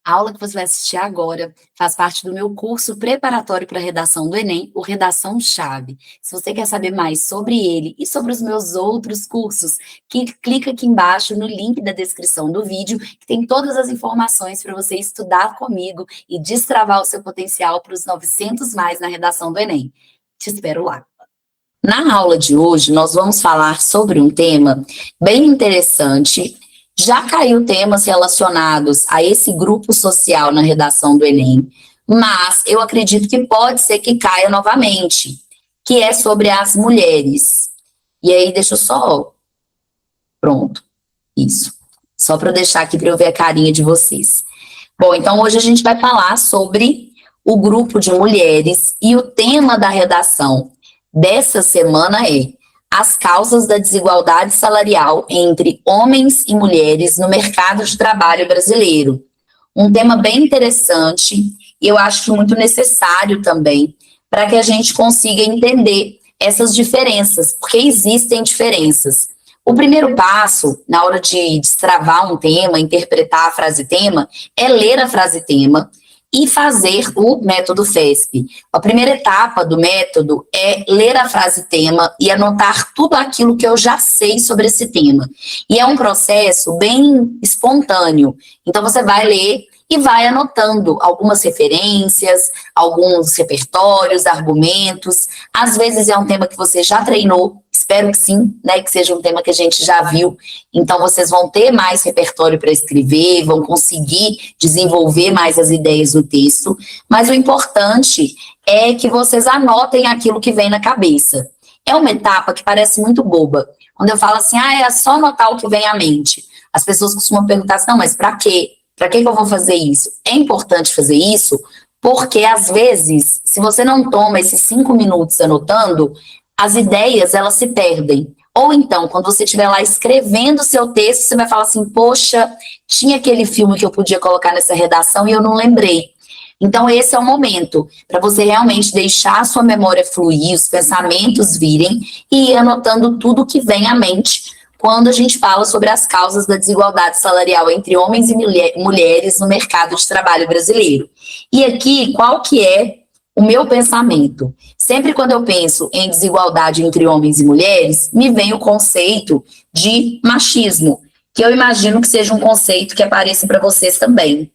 A aula que você vai assistir agora faz parte do meu curso preparatório para a redação do Enem, o Redação Chave. Se você quer saber mais sobre ele e sobre os meus outros cursos, clica aqui embaixo no link da descrição do vídeo, que tem todas as informações para você estudar comigo e destravar o seu potencial para os 900 mais na redação do Enem. Te espero lá. Na aula de hoje, nós vamos falar sobre um tema bem interessante. Já caiu temas relacionados a esse grupo social na redação do Enem, mas eu acredito que pode ser que caia novamente, que é sobre as mulheres. E aí, deixa eu só... Pronto, isso. Só para eu deixar aqui para eu ver a carinha de vocês. Bom, então hoje a gente vai falar sobre o grupo de mulheres e o tema da redação dessa semana é as causas da desigualdade salarial entre homens e mulheres no mercado de trabalho brasileiro. Um tema bem interessante e eu acho muito necessário também para que a gente consiga entender essas diferenças, porque existem diferenças. O primeiro passo, na hora de destravar um tema, interpretar a frase tema, é ler a frase tema e fazer o método FESP. A primeira etapa do método é ler a frase tema e anotar tudo aquilo que eu já sei sobre esse tema. E é um processo bem espontâneo. Então, você vai ler e vai anotando algumas referências, alguns repertórios, argumentos. Às vezes é um tema que você já treinou, espero que sim, né, que seja um tema que a gente já viu. Então, vocês vão ter mais repertório para escrever, vão conseguir desenvolver mais as ideias no texto. Mas o importante é que vocês anotem aquilo que vem na cabeça. É uma etapa que parece muito boba. Quando eu falo assim, é só anotar o que vem à mente. As pessoas costumam perguntar assim, não, mas para quê? Para que eu vou fazer isso? É importante fazer isso porque, às vezes, se você não toma esses 5 minutos anotando, as ideias, elas se perdem. Ou então, quando você estiver lá escrevendo o seu texto, você vai falar assim, poxa, tinha aquele filme que eu podia colocar nessa redação e eu não lembrei. Então, esse é o momento para você realmente deixar a sua memória fluir, os pensamentos virem e ir anotando tudo que vem à mente quando a gente fala sobre as causas da desigualdade salarial entre homens e mulheres no mercado de trabalho brasileiro. E aqui, qual que é o meu pensamento? Sempre quando eu penso em desigualdade entre homens e mulheres, me vem o conceito de machismo, que eu imagino que seja um conceito que apareça para vocês também.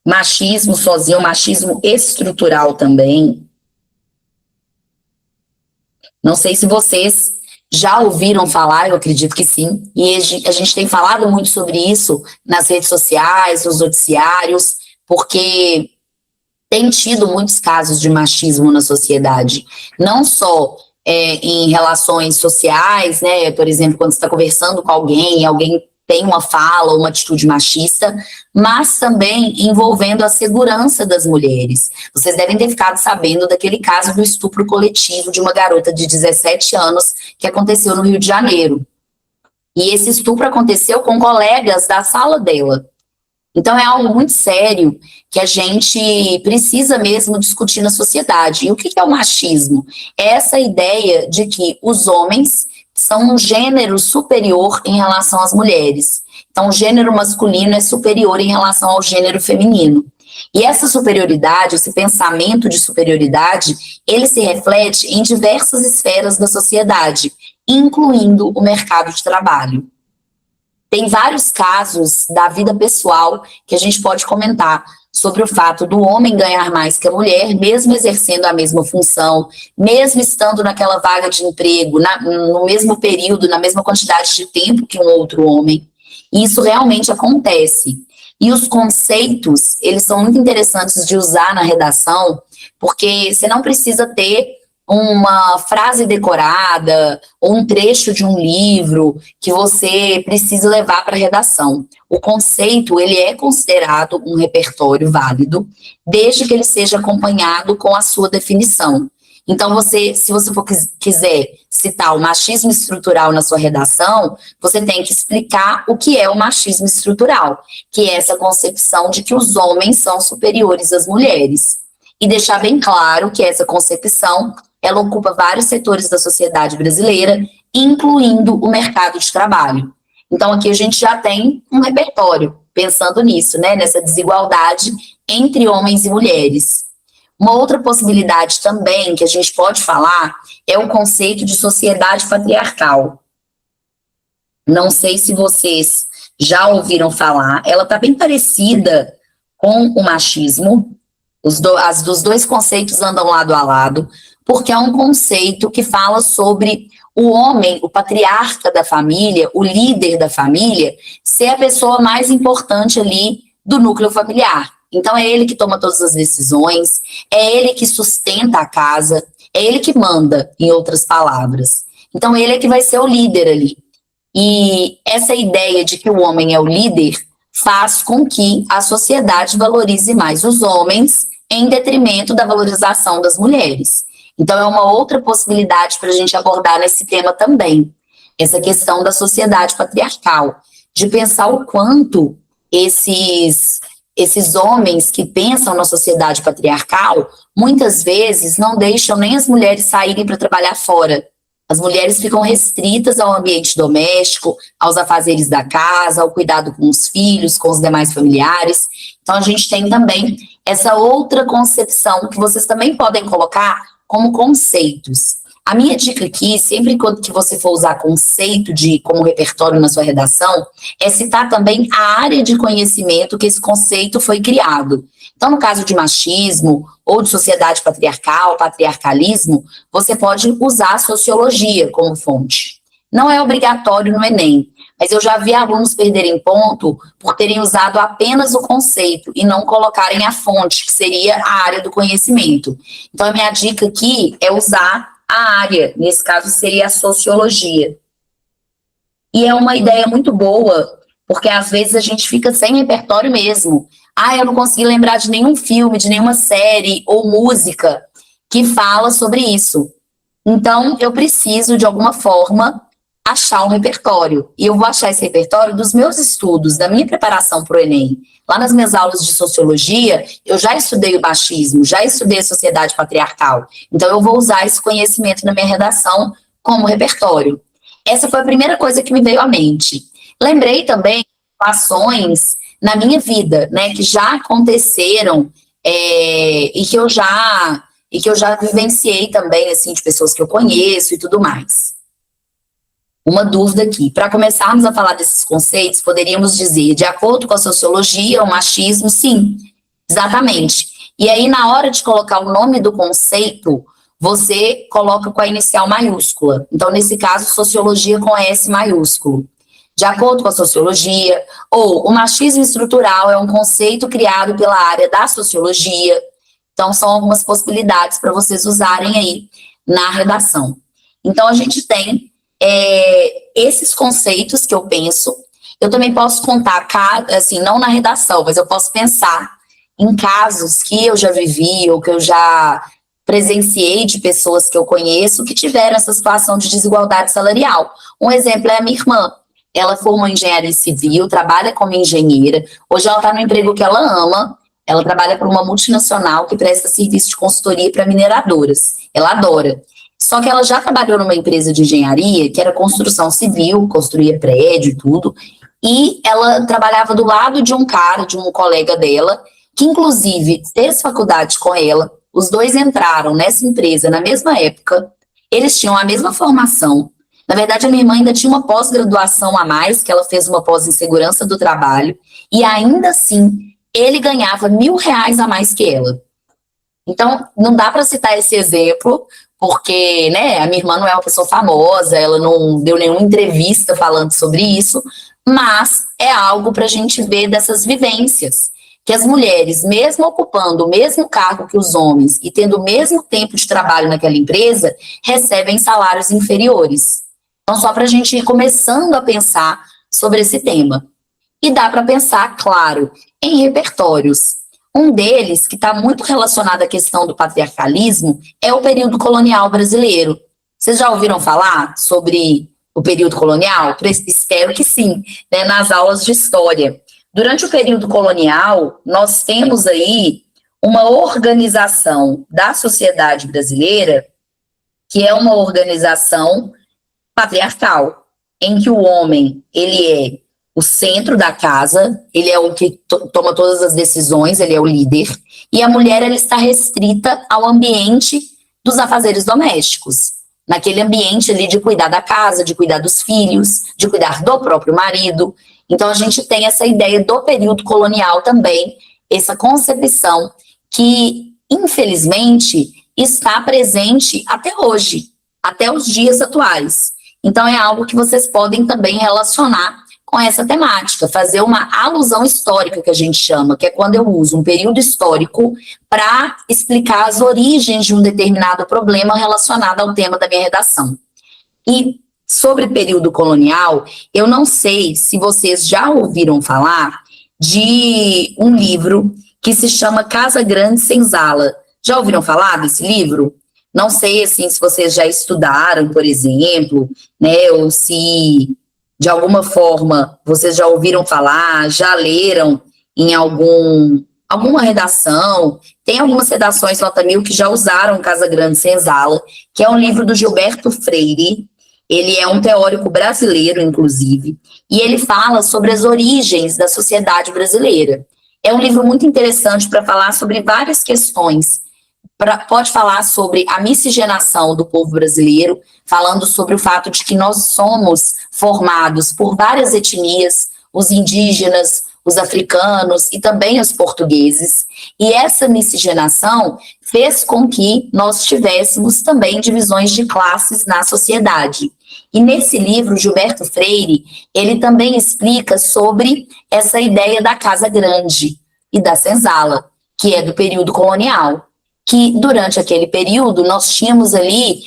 Machismo sozinho, machismo estrutural também. Não sei se vocês já ouviram falar, eu acredito que sim, e a gente tem falado muito sobre isso nas redes sociais, nos noticiários, porque tem tido muitos casos de machismo na sociedade, não só em relações sociais, né, por exemplo, quando você está conversando com alguém, alguém tem uma fala, uma atitude machista, mas também envolvendo a segurança das mulheres. Vocês devem ter ficado sabendo daquele caso do estupro coletivo de uma garota de 17 anos que aconteceu no Rio de Janeiro. E esse estupro aconteceu com colegas da sala dela. Então, é algo muito sério que a gente precisa mesmo discutir na sociedade. E o que é o machismo? É essa ideia de que os homens são um gênero superior em relação às mulheres. Então, o gênero masculino é superior em relação ao gênero feminino. E essa superioridade, esse pensamento de superioridade, ele se reflete em diversas esferas da sociedade, incluindo o mercado de trabalho. Tem vários casos da vida pessoal que a gente pode comentar sobre o fato do homem ganhar mais que a mulher, mesmo exercendo a mesma função, mesmo estando naquela vaga de emprego, no mesmo período, na mesma quantidade de tempo que um outro homem. E isso realmente acontece. E os conceitos, eles são muito interessantes de usar na redação, porque você não precisa ter uma frase decorada ou um trecho de um livro que você precisa levar para a redação. O conceito, ele é considerado um repertório válido, desde que ele seja acompanhado com a sua definição. Então, se você quiser citar o machismo estrutural na sua redação, você tem que explicar o que é o machismo estrutural, que é essa concepção de que os homens são superiores às mulheres. E deixar bem claro que essa concepção ela ocupa vários setores da sociedade brasileira, incluindo o mercado de trabalho. Então, aqui a gente já tem um repertório, pensando nisso, né? Nessa desigualdade entre homens e mulheres. Uma outra possibilidade também que a gente pode falar é o conceito de sociedade patriarcal. Não sei se vocês já ouviram falar, ela está bem parecida com o machismo, os dois conceitos andam lado a lado, porque é um conceito que fala sobre o homem, o patriarca da família, o líder da família, ser a pessoa mais importante ali do núcleo familiar. Então, é ele que toma todas as decisões, é ele que sustenta a casa, é ele que manda, em outras palavras. Então, ele é que vai ser o líder ali. E essa ideia de que o homem é o líder faz com que a sociedade valorize mais os homens em detrimento da valorização das mulheres. Então, é uma outra possibilidade para a gente abordar nesse tema também, essa questão da sociedade patriarcal, de pensar o quanto esses homens que pensam na sociedade patriarcal, muitas vezes não deixam nem as mulheres saírem para trabalhar fora. As mulheres ficam restritas ao ambiente doméstico, aos afazeres da casa, ao cuidado com os filhos, com os demais familiares. Então, a gente tem também essa outra concepção que vocês também podem colocar como conceitos. A minha dica aqui, sempre que você for usar conceito como repertório na sua redação, é citar também a área de conhecimento que esse conceito foi criado. Então, no caso de machismo ou de sociedade patriarcal, patriarcalismo, você pode usar a sociologia como fonte. Não é obrigatório no Enem, mas eu já vi alunos perderem ponto por terem usado apenas o conceito e não colocarem a fonte, que seria a área do conhecimento. Então, a minha dica aqui é usar a área, nesse caso seria a sociologia. E é uma ideia muito boa, porque às vezes a gente fica sem repertório mesmo. Eu não consegui lembrar de nenhum filme, de nenhuma série ou música que fala sobre isso. Então, eu preciso, de alguma forma, achar um repertório. E eu vou achar esse repertório dos meus estudos, da minha preparação para o Enem. Lá nas minhas aulas de sociologia, eu já estudei o machismo, já estudei a sociedade patriarcal. Então, eu vou usar esse conhecimento na minha redação como repertório. Essa foi a primeira coisa que me veio à mente. Lembrei também de ações na minha vida, né, que já aconteceram e que eu já vivenciei também, assim, de pessoas que eu conheço e tudo mais. Uma dúvida aqui. Para começarmos a falar desses conceitos, poderíamos dizer, de acordo com a sociologia, o machismo, sim, exatamente. E aí, na hora de colocar o nome do conceito, você coloca com a inicial maiúscula. Então, nesse caso, sociologia com S maiúsculo. De acordo com a sociologia, ou o machismo estrutural é um conceito criado pela área da sociologia. Então, são algumas possibilidades para vocês usarem aí na redação. Então, a gente tem esses conceitos que eu penso. Eu também posso contar, assim, não na redação, mas eu posso pensar em casos que eu já vivi ou que eu já presenciei de pessoas que eu conheço que tiveram essa situação de desigualdade salarial. Um exemplo é a minha irmã. Ela formou em engenharia civil, trabalha como engenheira. Hoje ela está no emprego que ela ama. Ela trabalha para uma multinacional que presta serviço de consultoria para mineradoras. Ela adora. Só que ela já trabalhou numa empresa de engenharia, que era construção civil, construía prédio e tudo, e ela trabalhava do lado de um cara, de um colega dela, que inclusive fez faculdade com ela, os dois entraram nessa empresa na mesma época, eles tinham a mesma formação. Na verdade, a minha irmã ainda tinha uma pós-graduação a mais, que ela fez uma pós em segurança do trabalho, e ainda assim, ele ganhava R$ 1.000 a mais que ela. Então, não dá para citar esse exemplo, porque, né, a minha irmã não é uma pessoa famosa, ela não deu nenhuma entrevista falando sobre isso, mas é algo para a gente ver dessas vivências, que as mulheres, mesmo ocupando o mesmo cargo que os homens e tendo o mesmo tempo de trabalho naquela empresa, recebem salários inferiores. Então, só para a gente ir começando a pensar sobre esse tema. E dá para pensar, claro, em repertórios. Um deles, que está muito relacionado à questão do patriarcalismo, é o período colonial brasileiro. Vocês já ouviram falar sobre o período colonial? Espero que sim, né, nas aulas de história. Durante o período colonial, nós temos aí uma organização da sociedade brasileira, que é uma organização patriarcal. em que o homem, ele é o centro da casa, ele é o que toma todas as decisões, ele é o líder, e a mulher, ela está restrita ao ambiente dos afazeres domésticos, naquele ambiente ali de cuidar da casa, de cuidar dos filhos, de cuidar do próprio marido. Então a gente tem essa ideia do período colonial também, essa concepção que, infelizmente, está presente até hoje, até os dias atuais. Então é algo que vocês podem também relacionar com essa temática, fazer uma alusão histórica, que a gente chama, que é quando eu uso um período histórico para explicar as origens de um determinado problema relacionado ao tema da minha redação. E sobre período colonial, eu não sei se vocês já ouviram falar de um livro que se chama Casa Grande Senzala. Já ouviram falar desse livro? Não sei, assim, se vocês já estudaram, por exemplo, né, ou se, de alguma forma, vocês já ouviram falar, já leram em alguma redação. Tem algumas redações nota 1000 que já usaram Casa Grande Senzala, que é um livro do Gilberto Freire. Ele é um teórico brasileiro, inclusive, e ele fala sobre as origens da sociedade brasileira. É um livro muito interessante para falar sobre várias questões. Pode falar sobre a miscigenação do povo brasileiro, falando sobre o fato de que nós somos formados por várias etnias, os indígenas, os africanos e também os portugueses. E essa miscigenação fez com que nós tivéssemos também divisões de classes na sociedade. E nesse livro, Gilberto Freire, ele também explica sobre essa ideia da casa grande e da senzala, que é do período colonial, que durante aquele período nós tínhamos ali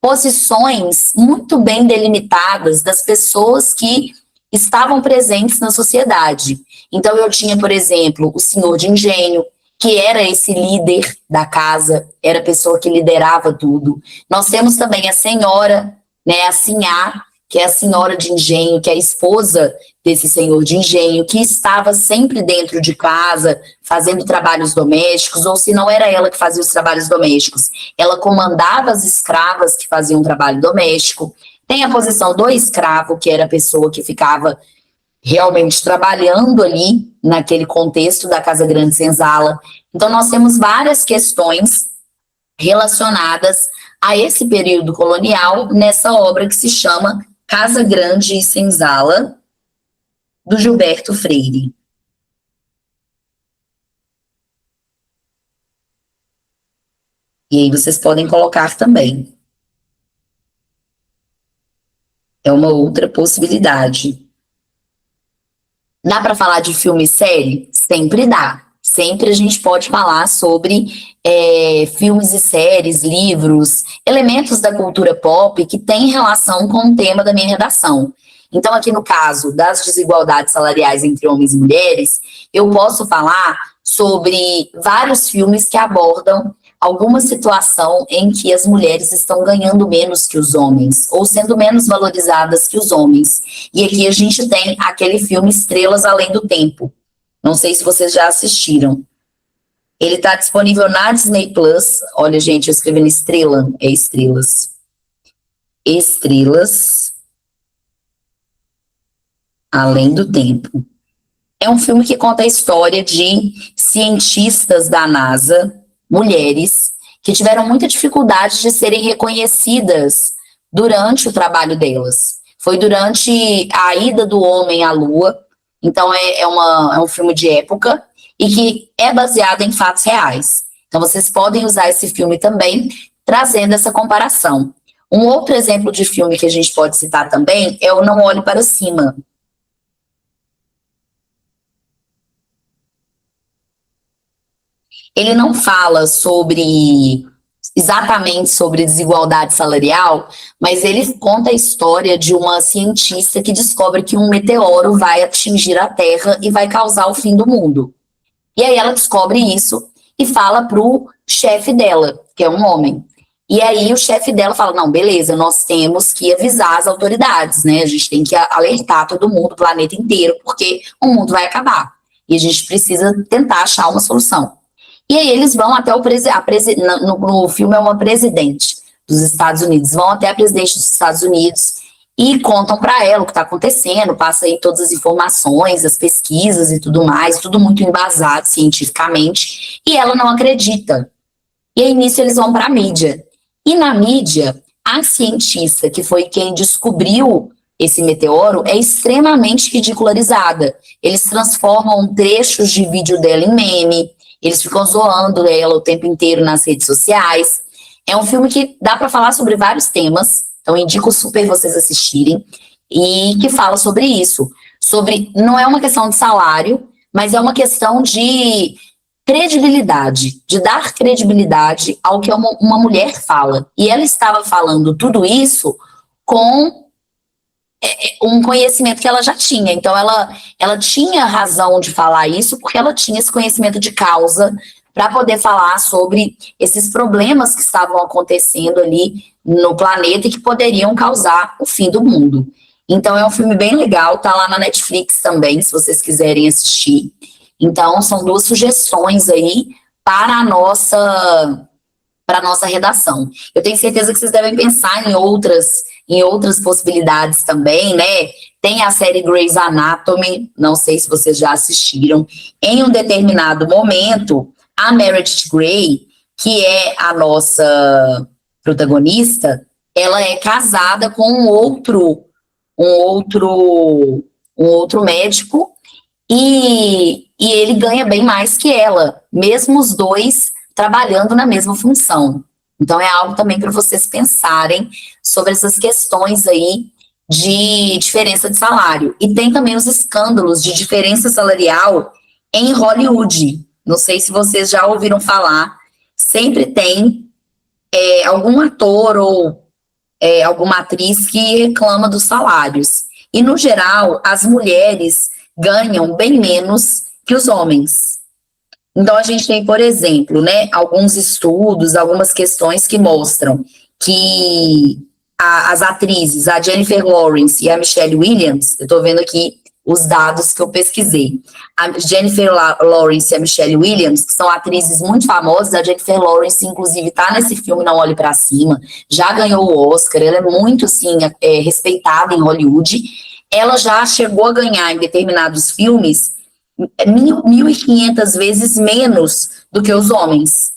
posições muito bem delimitadas das pessoas que estavam presentes na sociedade. Então eu tinha, por exemplo, o senhor de engenho, que era esse líder da casa, era a pessoa que liderava tudo. Nós temos também a senhora, né, a sinhá, que é a senhora de engenho, que é a esposa desse senhor de engenho, que estava sempre dentro de casa, fazendo trabalhos domésticos, ou se não era ela que fazia os trabalhos domésticos, ela comandava as escravas que faziam trabalho doméstico. Tem a posição do escravo, que era a pessoa que ficava realmente trabalhando ali, naquele contexto da Casa Grande Senzala. Então, nós temos várias questões relacionadas a esse período colonial nessa obra que se chama Casa Grande e Senzala, do Gilberto Freire. E aí vocês podem colocar também. É uma outra possibilidade. Dá para falar de filme e série? Sempre dá. Sempre a gente pode falar sobre filmes e séries, livros, elementos da cultura pop que têm relação com o tema da minha redação. Então, aqui no caso das desigualdades salariais entre homens e mulheres, eu posso falar sobre vários filmes que abordam alguma situação em que as mulheres estão ganhando menos que os homens, ou sendo menos valorizadas que os homens. E aqui a gente tem aquele filme Estrelas Além do Tempo. Não sei se vocês já assistiram. Ele está disponível na Disney Plus. Olha, gente, eu escrevi Estrela, é Estrelas. Estrelas Além do Tempo. É um filme que conta a história de cientistas da NASA, mulheres, que tiveram muita dificuldade de serem reconhecidas durante o trabalho delas. Foi durante a ida do homem à Lua, então é um filme de época e que é baseado em fatos reais. Então vocês podem usar esse filme também, trazendo essa comparação. Um outro exemplo de filme que a gente pode citar também é o Não Olhe Para Cima. Ele não fala exatamente sobre desigualdade salarial, mas ele conta a história de uma cientista que descobre que um meteoro vai atingir a Terra e vai causar o fim do mundo. E aí ela descobre isso e fala pro chefe dela, que é um homem. E aí o chefe dela fala, não, beleza, nós temos que avisar as autoridades, né? A gente tem que alertar todo mundo, o planeta inteiro, porque o mundo vai acabar. E a gente precisa tentar achar uma solução. E aí eles vão até no filme é uma presidente dos Estados Unidos, vão até a presidente dos Estados Unidos e contam para ela o que está acontecendo, passa aí todas as informações, as pesquisas e tudo mais, tudo muito embasado cientificamente, e ela não acredita. E aí nisso eles vão para a mídia. E na mídia, a cientista, que foi quem descobriu esse meteoro, é extremamente ridicularizada. Eles transformam trechos de vídeo dela em meme, eles ficam zoando ela o tempo inteiro nas redes sociais. É um filme que dá para falar sobre vários temas, então indico super vocês assistirem, e que fala sobre isso. Sobre, não é uma questão de salário, mas é uma questão de credibilidade, de dar credibilidade ao que uma mulher fala. E ela estava falando tudo isso com um conhecimento que ela já tinha. Então, ela tinha razão de falar isso, porque ela tinha esse conhecimento de causa para poder falar sobre esses problemas que estavam acontecendo ali no planeta e que poderiam causar o fim do mundo. Então, é um filme bem legal, tá lá na Netflix também, se vocês quiserem assistir. Então, são duas sugestões aí para a nossa redação. Eu tenho certeza que vocês devem pensar em outras possibilidades também, né? Tem a série Grey's Anatomy, não sei se vocês já assistiram. Em um determinado momento, a Meredith Grey, que é a nossa protagonista, ela é casada com um outro médico e ele ganha bem mais que ela, mesmo os dois trabalhando na mesma função. Então é algo também para vocês pensarem sobre essas questões aí de diferença de salário. E tem também os escândalos de diferença salarial em Hollywood. Não sei se vocês já ouviram falar, sempre tem algum ator ou alguma atriz que reclama dos salários. E, no geral, as mulheres ganham bem menos que os homens. Então, a gente tem, por exemplo, né, alguns estudos, algumas questões que mostram que as atrizes, a Jennifer Lawrence e a Michelle Williams, eu estou vendo aqui os dados que eu pesquisei. A Jennifer Lawrence e a Michelle Williams, que são atrizes muito famosas, a Jennifer Lawrence, inclusive, está nesse filme Não Olhe Para Cima, já ganhou o Oscar, ela é muito, assim, respeitada em Hollywood. Ela já chegou a ganhar, em determinados filmes, 1.500 vezes menos do que os homens.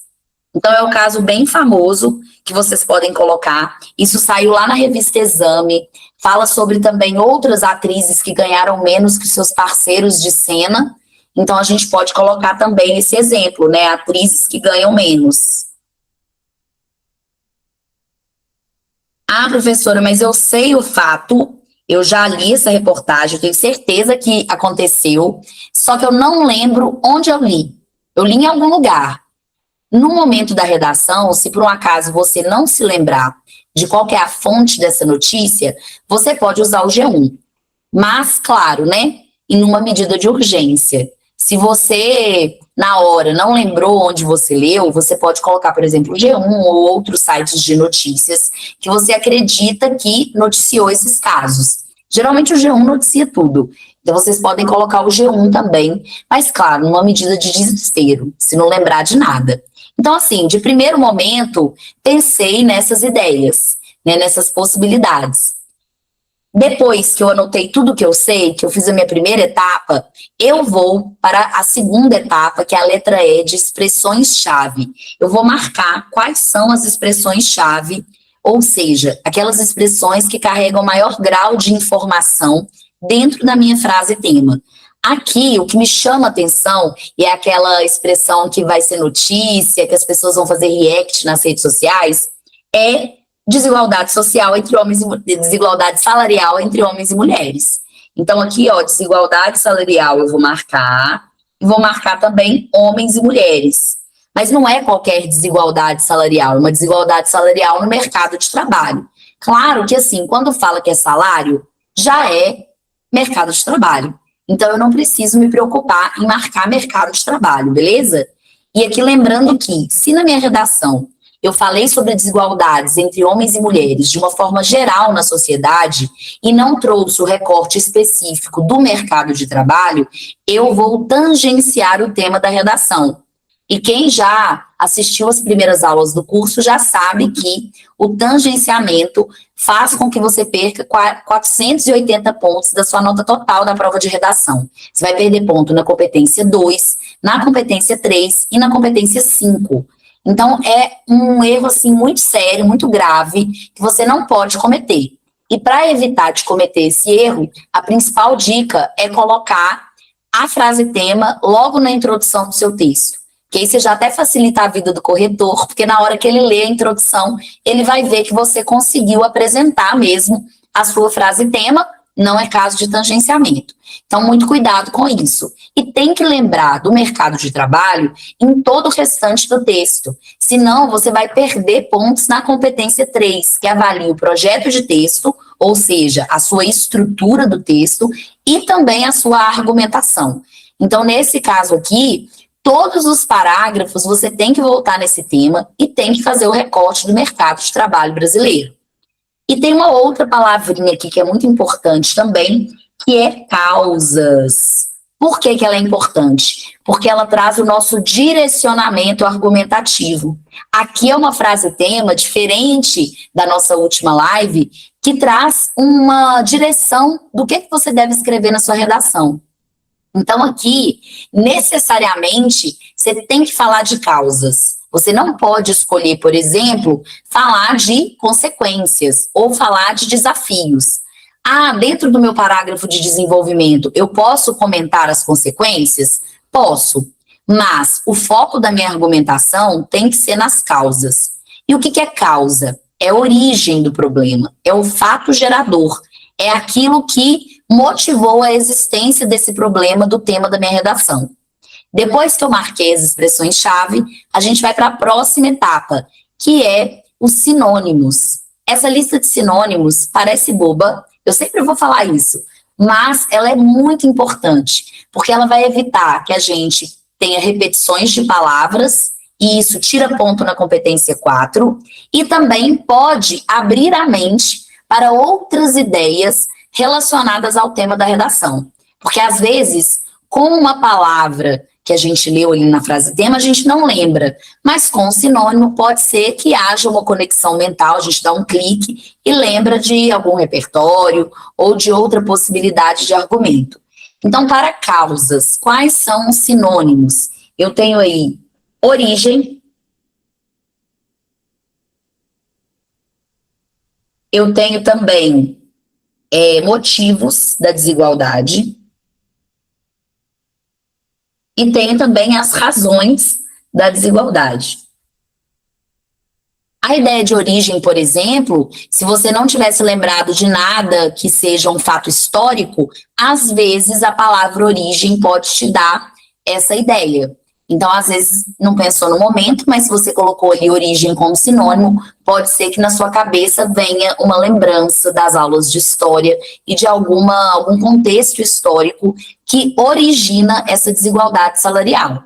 Então, é um caso bem famoso que vocês podem colocar. Isso saiu lá na revista Exame. Fala sobre também outras atrizes que ganharam menos que seus parceiros de cena. Então, a gente pode colocar também esse exemplo, né? Atrizes que ganham menos. Ah, professora, mas eu sei o fato, eu já li essa reportagem, eu tenho certeza que aconteceu, só que eu não lembro onde eu li. Eu li em algum lugar. No momento da redação, se por um acaso você não se lembrar de qual que é a fonte dessa notícia, você pode usar o G1. Mas, claro, né, em uma medida de urgência. Se você, na hora, não lembrou onde você leu, você pode colocar, por exemplo, o G1 ou outros sites de notícias que você acredita que noticiou esses casos. Geralmente o G1 noticia tudo. Então, vocês podem colocar o G1 também, mas, claro, numa medida de desespero, se não lembrar de nada. Então, assim, de primeiro momento, pensei nessas ideias, né, nessas possibilidades. Depois que eu anotei tudo que eu sei, que eu fiz a minha primeira etapa, eu vou para a segunda etapa, que é a letra E de expressões-chave. Eu vou marcar quais são as expressões-chave, ou seja, aquelas expressões que carregam maior grau de informação dentro da minha frase tema. Aqui, o que me chama atenção, e é aquela expressão que vai ser notícia, que as pessoas vão fazer react nas redes sociais, é desigualdade social entre homens e desigualdade salarial entre homens e mulheres. Então, aqui, ó, desigualdade salarial eu vou marcar, e vou marcar também homens e mulheres. Mas não é qualquer desigualdade salarial, é uma desigualdade salarial no mercado de trabalho. Claro que, assim, quando fala que é salário, já é mercado de trabalho. Então, eu não preciso me preocupar em marcar mercado de trabalho, beleza? E aqui lembrando que, se na minha redação eu falei sobre desigualdades entre homens e mulheres de uma forma geral na sociedade e não trouxe o recorte específico do mercado de trabalho, eu vou tangenciar o tema da redação. E quem já assistiu às primeiras aulas do curso já sabe que o tangenciamento faz com que você perca 480 pontos da sua nota total da prova de redação. Você vai perder ponto na competência 2, na competência 3 e na competência 5. Então, é um erro, assim, muito sério, muito grave, que você não pode cometer. E para evitar de cometer esse erro, a principal dica é colocar a frase tema logo na introdução do seu texto. Que aí você já até facilita a vida do corretor, porque na hora que ele lê a introdução, ele vai ver que você conseguiu apresentar mesmo a sua frase tema, não é caso de tangenciamento. Então, muito cuidado com isso. E tem que lembrar do mercado de trabalho em todo o restante do texto. Senão, você vai perder pontos na competência 3, que avalia o projeto de texto, ou seja, a sua estrutura do texto, e também a sua argumentação. Então, nesse caso aqui, todos os parágrafos você tem que voltar nesse tema e tem que fazer o recorte do mercado de trabalho brasileiro. E tem uma outra palavrinha aqui que é muito importante também, que é causas. Por que ela é importante? Porque ela traz o nosso direcionamento argumentativo. Aqui é uma frase tema diferente da nossa última live, que traz uma direção do que você deve escrever na sua redação. Então, aqui, necessariamente, você tem que falar de causas. Você não pode escolher, por exemplo, falar de consequências ou falar de desafios. Ah, dentro do meu parágrafo de desenvolvimento, eu posso comentar as consequências? Posso, mas o foco da minha argumentação tem que ser nas causas. E o que é causa? É a origem do problema, é o fato gerador, é aquilo que motivou a existência desse problema do tema da minha redação. Depois que eu marquei as expressões-chave, a gente vai para a próxima etapa, que é os sinônimos. Essa lista de sinônimos parece boba, eu sempre vou falar isso, mas ela é muito importante, porque ela vai evitar que a gente tenha repetições de palavras, e isso tira ponto na competência 4, e também pode abrir a mente para outras ideias relacionadas ao tema da redação. Porque, às vezes, com uma palavra que a gente leu ali na frase tema, a gente não lembra, mas com o sinônimo pode ser que haja uma conexão mental, a gente dá um clique e lembra de algum repertório ou de outra possibilidade de argumento. Então, para causas, quais são os sinônimos? Eu tenho aí origem, eu tenho também motivos da desigualdade, e tem também as razões da desigualdade. A ideia de origem, por exemplo, se você não tivesse lembrado de nada que seja um fato histórico, às vezes a palavra origem pode te dar essa ideia. Então, às vezes, não pensou no momento, mas se você colocou ali origem como sinônimo, pode ser que na sua cabeça venha uma lembrança das aulas de história e de algum contexto histórico que origina essa desigualdade salarial.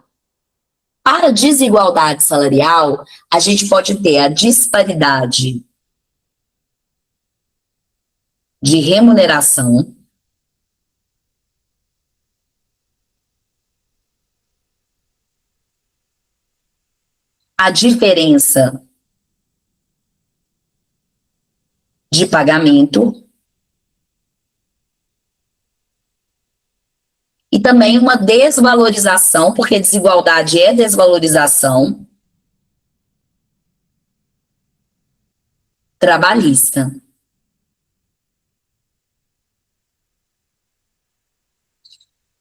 Para a desigualdade salarial, a gente pode ter a disparidade de remuneração, a diferença de pagamento e também uma desvalorização, porque desigualdade é desvalorização trabalhista.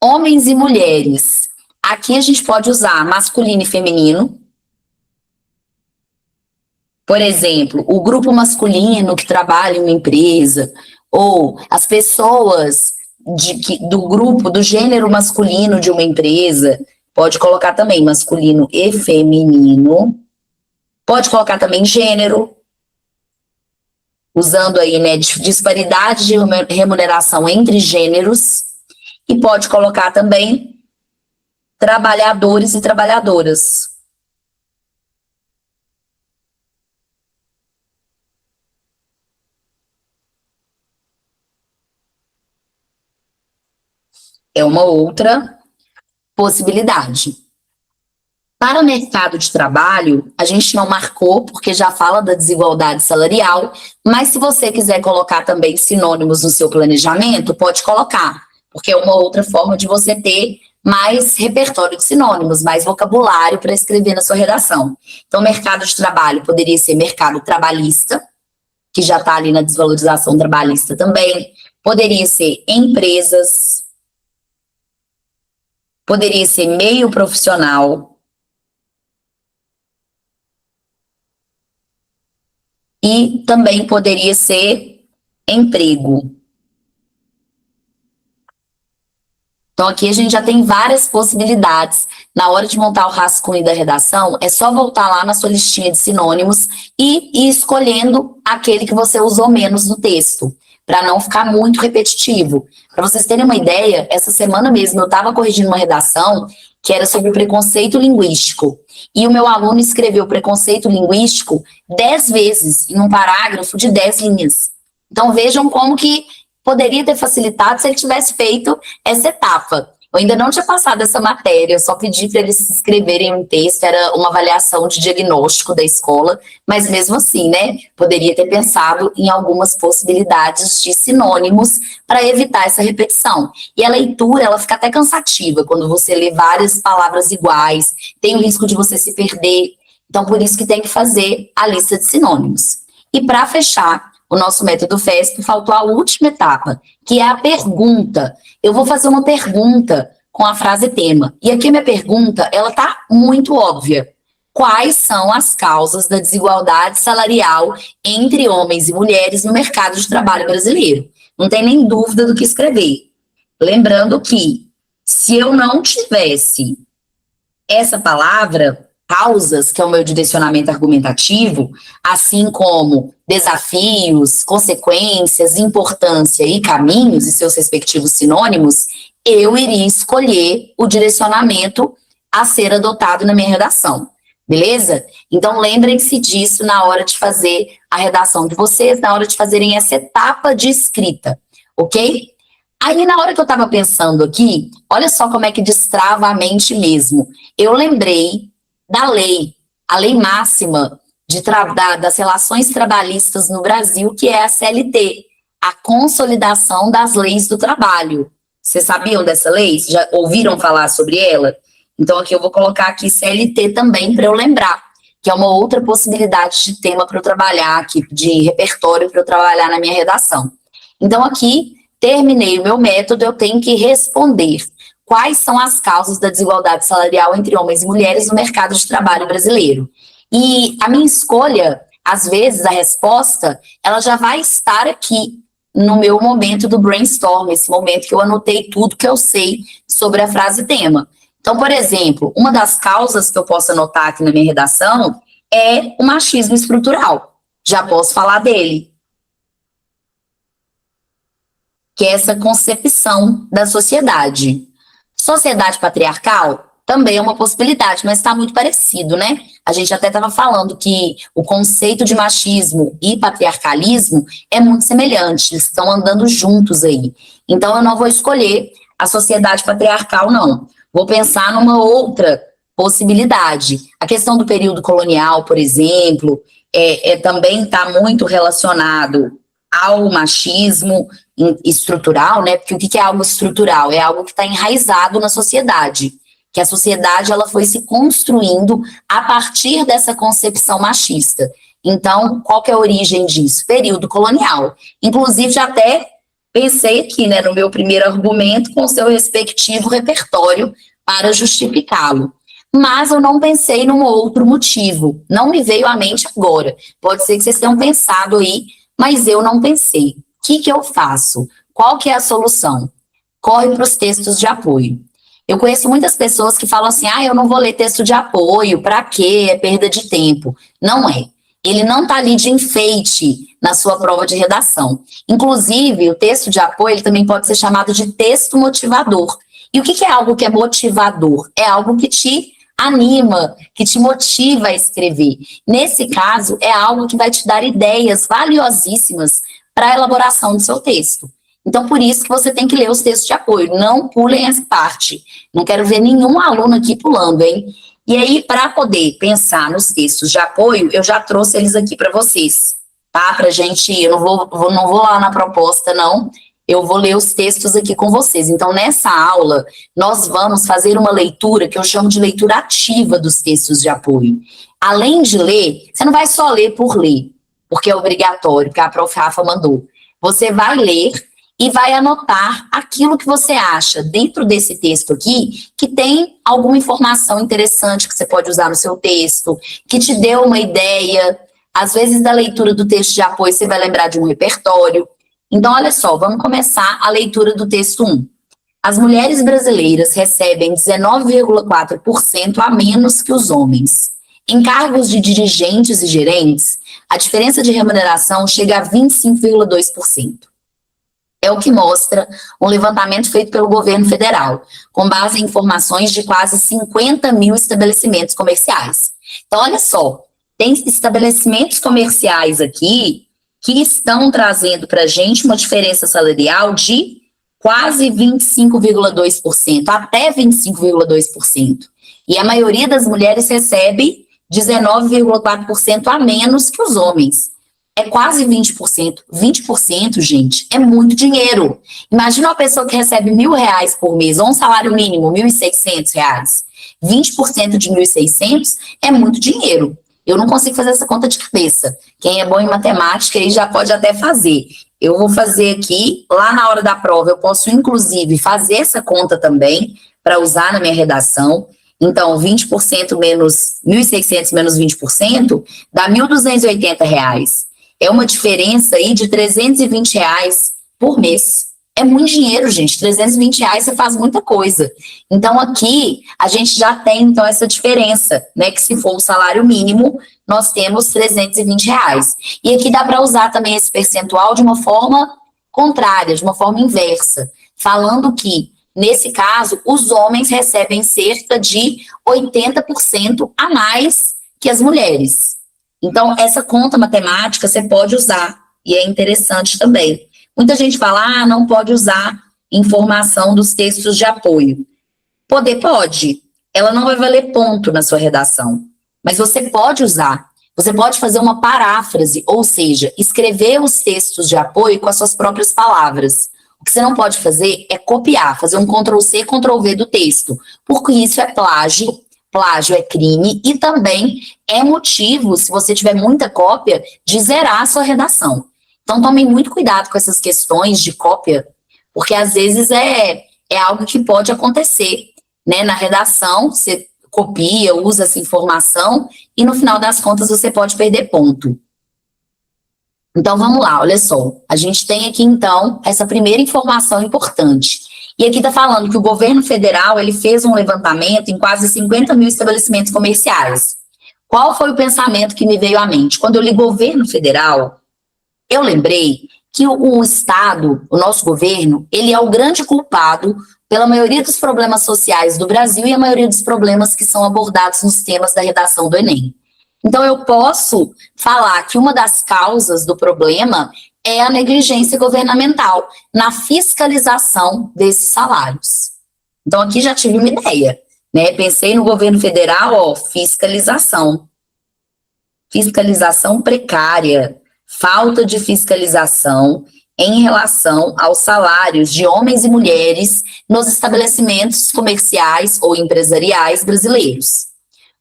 Homens e mulheres. Aqui a gente pode usar masculino e feminino. Por exemplo, o grupo masculino que trabalha em uma empresa, ou as pessoas do grupo, do gênero masculino de uma empresa, pode colocar também masculino e feminino. Pode colocar também gênero, usando aí, né, disparidade de remuneração entre gêneros. E pode colocar também trabalhadores e trabalhadoras. É uma outra possibilidade. Para o mercado de trabalho, a gente não marcou, porque já fala da desigualdade salarial, mas se você quiser colocar também sinônimos no seu planejamento, pode colocar, porque é uma outra forma de você ter mais repertório de sinônimos, mais vocabulário para escrever na sua redação. Então, mercado de trabalho poderia ser mercado trabalhista, que já está ali na desvalorização trabalhista também, poderia ser empresas, poderia ser meio profissional, e também poderia ser emprego. Então, aqui a gente já tem várias possibilidades. Na hora de montar o rascunho da redação, é só voltar lá na sua listinha de sinônimos e ir escolhendo aquele que você usou menos no texto, para não ficar muito repetitivo. Para vocês terem uma ideia, essa semana mesmo eu estava corrigindo uma redação que era sobre preconceito linguístico. E o meu aluno escreveu preconceito linguístico 10 vezes em um parágrafo de 10 linhas. Então vejam como que poderia ter facilitado se ele tivesse feito essa etapa. Eu ainda não tinha passado essa matéria, eu só pedi para eles escreverem um texto, era uma avaliação de diagnóstico da escola, mas mesmo assim, né, poderia ter pensado em algumas possibilidades de sinônimos para evitar essa repetição. E a leitura, ela fica até cansativa quando você lê várias palavras iguais, tem o risco de você se perder, então por isso que tem que fazer a lista de sinônimos. E para fechar o nosso método FESP, faltou a última etapa, que é a pergunta. Eu vou fazer uma pergunta com a frase tema. E aqui minha pergunta, ela tá muito óbvia. Quais são as causas da desigualdade salarial entre homens e mulheres no mercado de trabalho brasileiro? Não tem nem dúvida do que escrever. Lembrando que, se eu não tivesse essa palavra, causas, que é o meu direcionamento argumentativo, assim como desafios, consequências, importância e caminhos e seus respectivos sinônimos, eu iria escolher o direcionamento a ser adotado na minha redação, beleza? Então lembrem-se disso na hora de fazer a redação de vocês, na hora de fazerem essa etapa de escrita, ok? Aí, na hora que eu estava pensando aqui, olha só como é que destrava a mente mesmo. Eu lembrei da lei, a lei máxima das relações trabalhistas no Brasil, que é a CLT, a Consolidação das Leis do Trabalho. Vocês sabiam dessa lei? Já ouviram falar sobre ela? Então, aqui eu vou colocar aqui CLT também para eu lembrar, que é uma outra possibilidade de tema para eu trabalhar aqui, de repertório para eu trabalhar na minha redação. Então, aqui, terminei o meu método, eu tenho que responder quais são as causas da desigualdade salarial entre homens e mulheres no mercado de trabalho brasileiro. E a minha escolha, às vezes, a resposta, ela já vai estar aqui no meu momento do brainstorm, esse momento que eu anotei tudo que eu sei sobre a frase tema. Então, por exemplo, uma das causas que eu posso anotar aqui na minha redação é o machismo estrutural. Já posso falar dele. Que é essa concepção da sociedade. Sociedade patriarcal também é uma possibilidade, mas está muito parecido, né? A gente até estava falando que o conceito de machismo e patriarcalismo é muito semelhante, eles estão andando juntos aí. Então, eu não vou escolher a sociedade patriarcal, não. Vou pensar numa outra possibilidade. A questão do período colonial, por exemplo, também está muito relacionado ao machismo estrutural, né? Porque o que é algo estrutural? É algo que está enraizado na sociedade, que a sociedade ela foi se construindo a partir dessa concepção machista. Então, qual que é a origem disso? Período colonial. Inclusive, já até pensei aqui, né, no meu primeiro argumento, com o seu respectivo repertório para justificá-lo. Mas eu não pensei num outro motivo. Não me veio à mente agora. Pode ser que vocês tenham pensado aí, mas eu não pensei. O que eu faço? Qual que é a solução? Corre para os textos de apoio. Eu conheço muitas pessoas que falam assim, eu não vou ler texto de apoio, para quê? É perda de tempo. Não é. Ele não está ali de enfeite na sua prova de redação. Inclusive, o texto de apoio ele também pode ser chamado de texto motivador. E o que é algo que é motivador? É algo que te anima, que te motiva a escrever. Nesse caso, é algo que vai te dar ideias valiosíssimas para a elaboração do seu texto. Então, por isso que você tem que ler os textos de apoio. Não pulem essa parte. Não quero ver nenhum aluno aqui pulando, hein? E aí, para poder pensar nos textos de apoio, eu já trouxe eles aqui para vocês, tá? Para gente, eu não vou lá na proposta, não. Eu vou ler os textos aqui com vocês. Então, nessa aula, nós vamos fazer uma leitura que eu chamo de leitura ativa dos textos de apoio. Além de ler, você não vai só ler por ler, porque é obrigatório, que a prof. Rafa mandou. Você vai ler e vai anotar aquilo que você acha dentro desse texto aqui, que tem alguma informação interessante que você pode usar no seu texto, que te deu uma ideia. Às vezes, da leitura do texto de apoio, você vai lembrar de um repertório. Então, olha só, vamos começar a leitura do texto 1. As mulheres brasileiras recebem 19,4% a menos que os homens. Em cargos de dirigentes e gerentes, a diferença de remuneração chega a 25,2%. É o que mostra um levantamento feito pelo governo federal, com base em informações de quase 50 mil estabelecimentos comerciais. Então, olha só, tem estabelecimentos comerciais aqui que estão trazendo para a gente uma diferença salarial de quase 25,2%, até 25,2%. E a maioria das mulheres recebe 19,4% a menos que os homens. É quase 20%. 20%, gente, é muito dinheiro. Imagina uma pessoa que recebe R$1.000 por mês, ou um salário mínimo, R$1.600. 20% de 1.600 é muito dinheiro. Eu não consigo fazer essa conta de cabeça. Quem é bom em matemática aí já pode até fazer. Eu vou fazer aqui, lá na hora da prova, eu posso inclusive fazer essa conta também, para usar na minha redação. Então, 20% menos 1.600 menos 20% dá R$1.280. É uma diferença aí de R$320 por mês. É muito dinheiro, gente. R$320 você faz muita coisa. Então, aqui, a gente já tem, então, essa diferença, né? Que se for o salário mínimo, nós temos R$320. E aqui dá para usar também esse percentual de uma forma contrária, de uma forma inversa. Falando que, nesse caso, os homens recebem cerca de 80% a mais que as mulheres. Então, essa conta matemática você pode usar, e é interessante também. Muita gente fala, não pode usar informação dos textos de apoio. Poder pode, ela não vai valer ponto na sua redação, mas você pode usar. Você pode fazer uma paráfrase, ou seja, escrever os textos de apoio com as suas próprias palavras. O que você não pode fazer é copiar, fazer um Ctrl+C, Ctrl+V do texto, porque isso é plágio. Plágio é crime e também é motivo, se você tiver muita cópia, de zerar a sua redação. Então, tomem muito cuidado com essas questões de cópia, porque às vezes é algo que pode acontecer, né? Na redação, você copia, usa essa informação e no final das contas você pode perder ponto. Então, vamos lá, olha só. A gente tem aqui, então, essa primeira informação importante. E aqui está falando que o governo federal ele fez um levantamento em quase 50 mil estabelecimentos comerciais. Qual foi o pensamento que me veio à mente? Quando eu li governo federal, eu lembrei que o Estado, o nosso governo, ele é o grande culpado pela maioria dos problemas sociais do Brasil e a maioria dos problemas que são abordados nos temas da redação do Enem. Então, eu posso falar que uma das causas do problema é a negligência governamental na fiscalização desses salários. Então, aqui já tive uma ideia, né? Pensei no governo federal, fiscalização. Fiscalização precária. Falta de fiscalização em relação aos salários de homens e mulheres nos estabelecimentos comerciais ou empresariais brasileiros.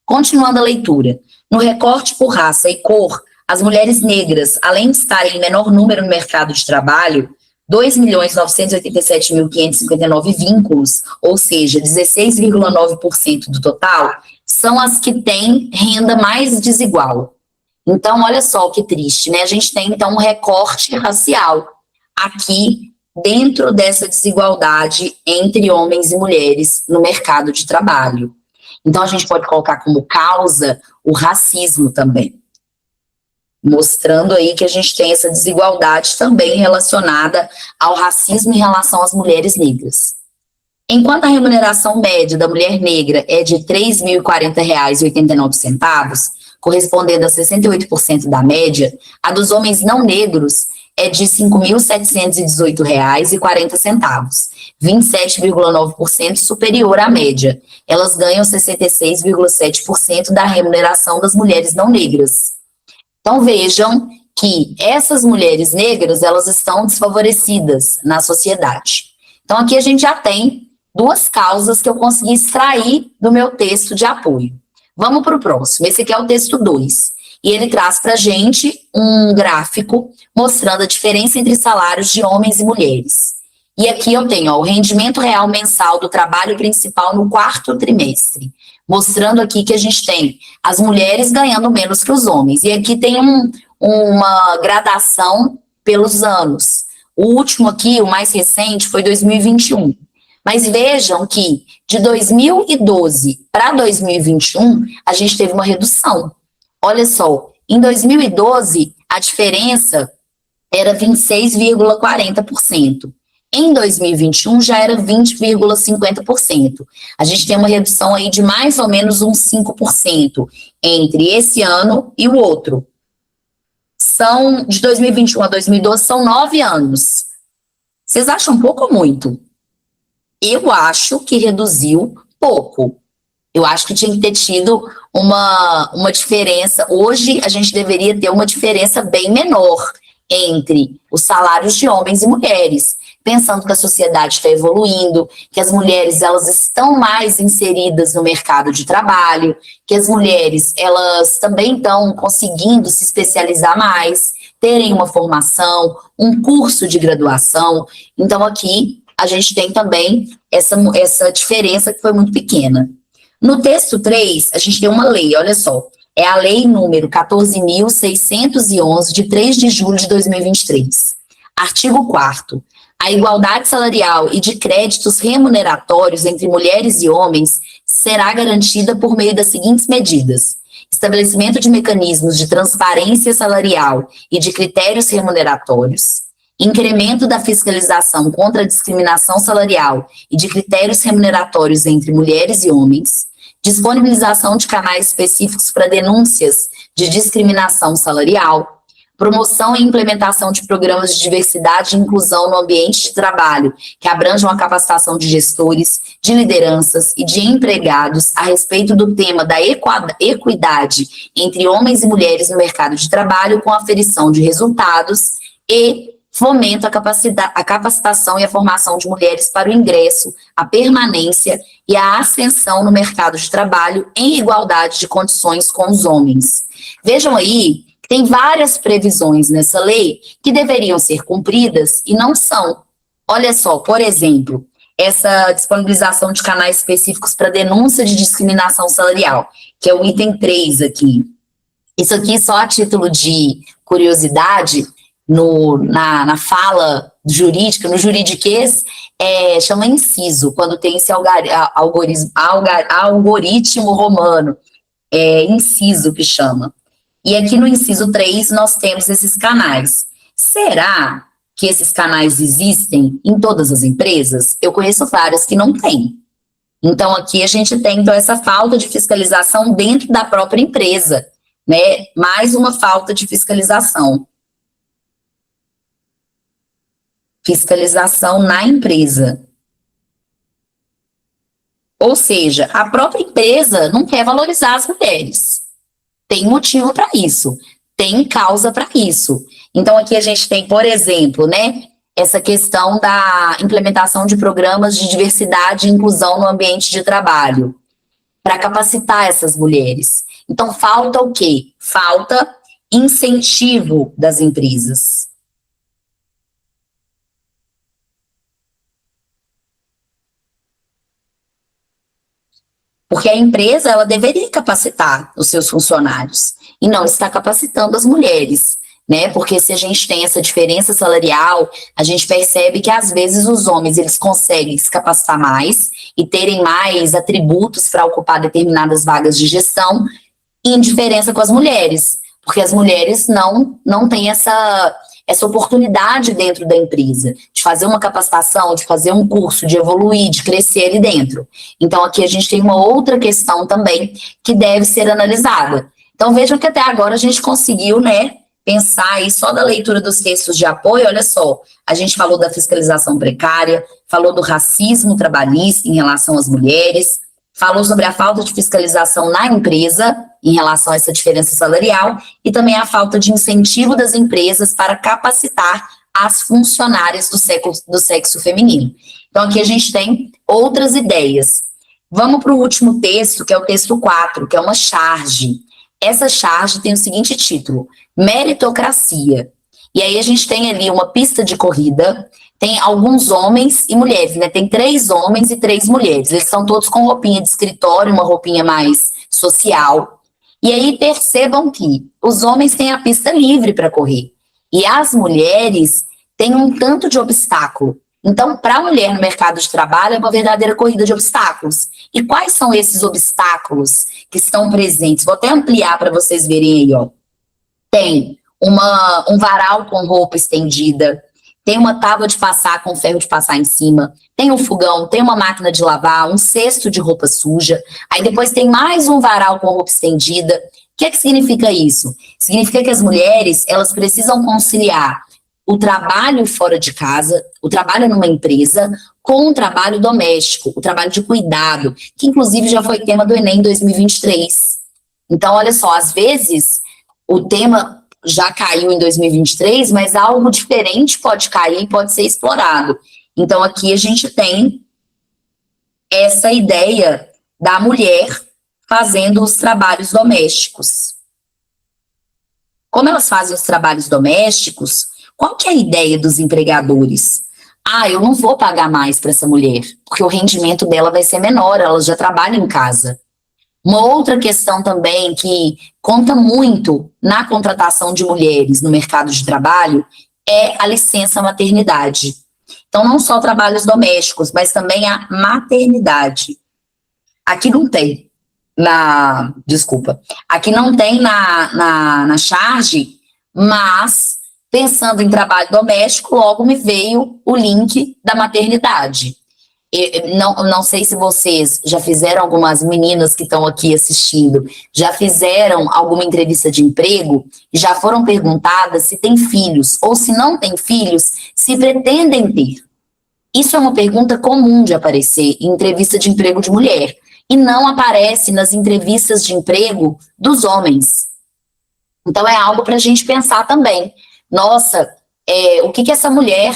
Continuando a leitura, no recorte por raça e cor, as mulheres negras, além de estarem em menor número no mercado de trabalho, 2.987.559 vínculos, ou seja, 16,9% do total, são as que têm renda mais desigual. Então, olha só que triste, né? A gente tem, então, um recorte racial aqui dentro dessa desigualdade entre homens e mulheres no mercado de trabalho. Então, a gente pode colocar como causa o racismo também, mostrando aí que a gente tem essa desigualdade também relacionada ao racismo em relação às mulheres negras. Enquanto a remuneração média da mulher negra é de R$ 3.040,89, correspondendo a 68% da média, a dos homens não negros é de R$ 5.718,40, 27,9% superior à média. Elas ganham 66,7% da remuneração das mulheres não negras. Então vejam que essas mulheres negras, elas estão desfavorecidas na sociedade. Então aqui a gente já tem duas causas que eu consegui extrair do meu texto de apoio. Vamos para o próximo. Esse aqui é o texto 2. E ele traz para a gente um gráfico mostrando a diferença entre salários de homens e mulheres. E aqui eu tenho o rendimento real mensal do trabalho principal no quarto trimestre, mostrando aqui que a gente tem as mulheres ganhando menos que os homens. E aqui tem uma gradação pelos anos. O último aqui, o mais recente, foi 2021. Mas vejam que de 2012 para 2021, a gente teve uma redução. Olha só, em 2012, a diferença era 26,40%. Em 2021, já era 20,50%. A gente tem uma redução aí de mais ou menos uns 5% entre esse ano e o outro. De 2021 a 2012, são 9 anos. Vocês acham pouco ou muito? Eu acho que reduziu pouco. Eu acho que tinha que ter tido uma diferença. Hoje, a gente deveria ter uma diferença bem menor entre os salários de homens e mulheres, pensando que a sociedade está evoluindo, que as mulheres elas estão mais inseridas no mercado de trabalho, que as mulheres elas também estão conseguindo se especializar mais, terem uma formação, um curso de graduação. Então, aqui, a gente tem também essa diferença que foi muito pequena. No texto 3, a gente tem uma lei, olha só, é a lei número 14.611, de 3 de julho de 2023. Artigo 4º. A igualdade salarial e de créditos remuneratórios entre mulheres e homens será garantida por meio das seguintes medidas: estabelecimento de mecanismos de transparência salarial e de critérios remuneratórios, incremento da fiscalização contra a discriminação salarial e de critérios remuneratórios entre mulheres e homens, disponibilização de canais específicos para denúncias de discriminação salarial, promoção e implementação de programas de diversidade e inclusão no ambiente de trabalho, que abranjam a capacitação de gestores, de lideranças e de empregados a respeito do tema da equidade entre homens e mulheres no mercado de trabalho, com aferição de resultados, e fomento a capacitação e a formação de mulheres para o ingresso, a permanência e a ascensão no mercado de trabalho em igualdade de condições com os homens. Vejam aí que tem várias previsões nessa lei que deveriam ser cumpridas e não são. Olha só, por exemplo, essa disponibilização de canais específicos para denúncia de discriminação salarial, que é o item 3 aqui. Isso aqui, só a título de curiosidade, na fala jurídica, no juridiquês, chama inciso, quando tem esse algoritmo romano, inciso que chama. E aqui no inciso 3 nós temos esses canais. Será que esses canais existem em todas as empresas? Eu conheço várias que não têm. Então aqui a gente tem então, essa falta de fiscalização dentro da própria empresa, né? Mais uma falta de fiscalização. Fiscalização na empresa. Ou seja, a própria empresa não quer valorizar as mulheres. Tem motivo para isso, tem causa para isso. Então, aqui a gente tem, por exemplo, né, essa questão da implementação de programas de diversidade e inclusão no ambiente de trabalho, para capacitar essas mulheres. Então, falta o quê? Falta incentivo das empresas. Porque a empresa, ela deveria capacitar os seus funcionários, e não está capacitando as mulheres, né? Porque se a gente tem essa diferença salarial, a gente percebe que às vezes os homens, eles conseguem se capacitar mais e terem mais atributos para ocupar determinadas vagas de gestão, em diferença com as mulheres, porque as mulheres não têm essa oportunidade dentro da empresa, de fazer uma capacitação, de fazer um curso, de evoluir, de crescer ali dentro. Então, aqui a gente tem uma outra questão também que deve ser analisada. Então, vejam que até agora a gente conseguiu, né, pensar aí só da leitura dos textos de apoio, olha só, a gente falou da fiscalização precária, falou do racismo trabalhista em relação às mulheres, falou sobre a falta de fiscalização na empresa em relação a essa diferença salarial e também a falta de incentivo das empresas para capacitar as funcionárias do sexo feminino. Então, aqui a gente tem outras ideias. Vamos para o último texto, que é o texto 4, que é uma charge. Essa charge tem o seguinte título: meritocracia. E aí a gente tem ali uma pista de corrida, tem alguns homens e mulheres, né? Tem 3 homens e 3 mulheres. Eles são todos com roupinha de escritório, uma roupinha mais social. E aí percebam que os homens têm a pista livre para correr. E as mulheres têm um tanto de obstáculo. Então, para a mulher no mercado de trabalho, é uma verdadeira corrida de obstáculos. E quais são esses obstáculos que estão presentes? Vou até ampliar para vocês verem aí, ó. Tem um varal com roupa estendida, tem uma tábua de passar com ferro de passar em cima, tem um fogão, tem uma máquina de lavar, um cesto de roupa suja, aí depois tem mais um varal com roupa estendida. O que é que significa isso? Significa que as mulheres, elas precisam conciliar o trabalho fora de casa, o trabalho numa empresa, com o trabalho doméstico, o trabalho de cuidado, que inclusive já foi tema do Enem 2023. Então, olha só, às vezes o tema já caiu em 2023, mas algo diferente pode cair e pode ser explorado. Então, aqui a gente tem essa ideia da mulher fazendo os trabalhos domésticos. Como elas fazem os trabalhos domésticos, qual que é a ideia dos empregadores? Ah, eu não vou pagar mais para essa mulher, porque o rendimento dela vai ser menor, ela já trabalha em casa. Uma outra questão também que conta muito na contratação de mulheres no mercado de trabalho é a licença maternidade. Então, não só trabalhos domésticos, mas também a maternidade. Aqui não tem aqui não tem na charge, mas pensando em trabalho doméstico, logo me veio o link da maternidade. Não sei se vocês já fizeram, algumas meninas que estão aqui assistindo, já fizeram alguma entrevista de emprego, já foram perguntadas se têm filhos, ou se não têm filhos, se pretendem ter. Isso é uma pergunta comum de aparecer em entrevista de emprego de mulher, e não aparece nas entrevistas de emprego dos homens. Então é algo para a gente pensar também. Nossa, o que essa mulher,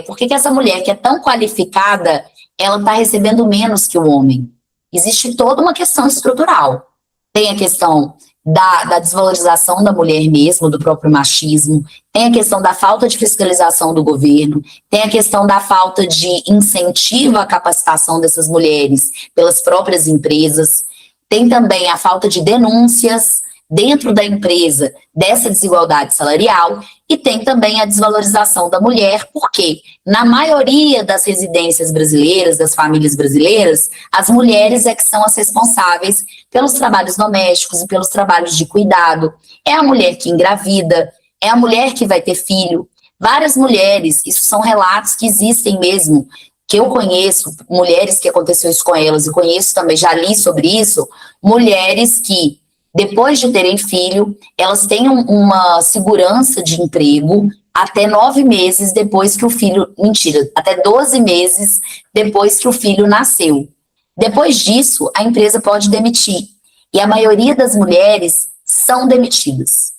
por que essa mulher que é tão qualificada, ela está recebendo menos que o homem? Existe toda uma questão estrutural. Tem a questão da desvalorização da mulher mesmo, do próprio machismo, tem a questão da falta de fiscalização do governo, tem a questão da falta de incentivo à capacitação dessas mulheres pelas próprias empresas, tem também a falta de denúncias dentro da empresa dessa desigualdade salarial, e tem também a desvalorização da mulher, porque na maioria das residências brasileiras, das famílias brasileiras, as mulheres é que são as responsáveis pelos trabalhos domésticos e pelos trabalhos de cuidado. É a mulher que engravida, é a mulher que vai ter filho. Várias mulheres, isso são relatos que existem mesmo, que eu conheço, mulheres que aconteceu isso com elas, e conheço também, já li sobre isso, mulheres que depois de terem filho, elas têm uma segurança de emprego até 9 meses depois que o filho... Mentira, até 12 meses depois que o filho nasceu. Depois disso, a empresa pode demitir. E a maioria das mulheres são demitidas.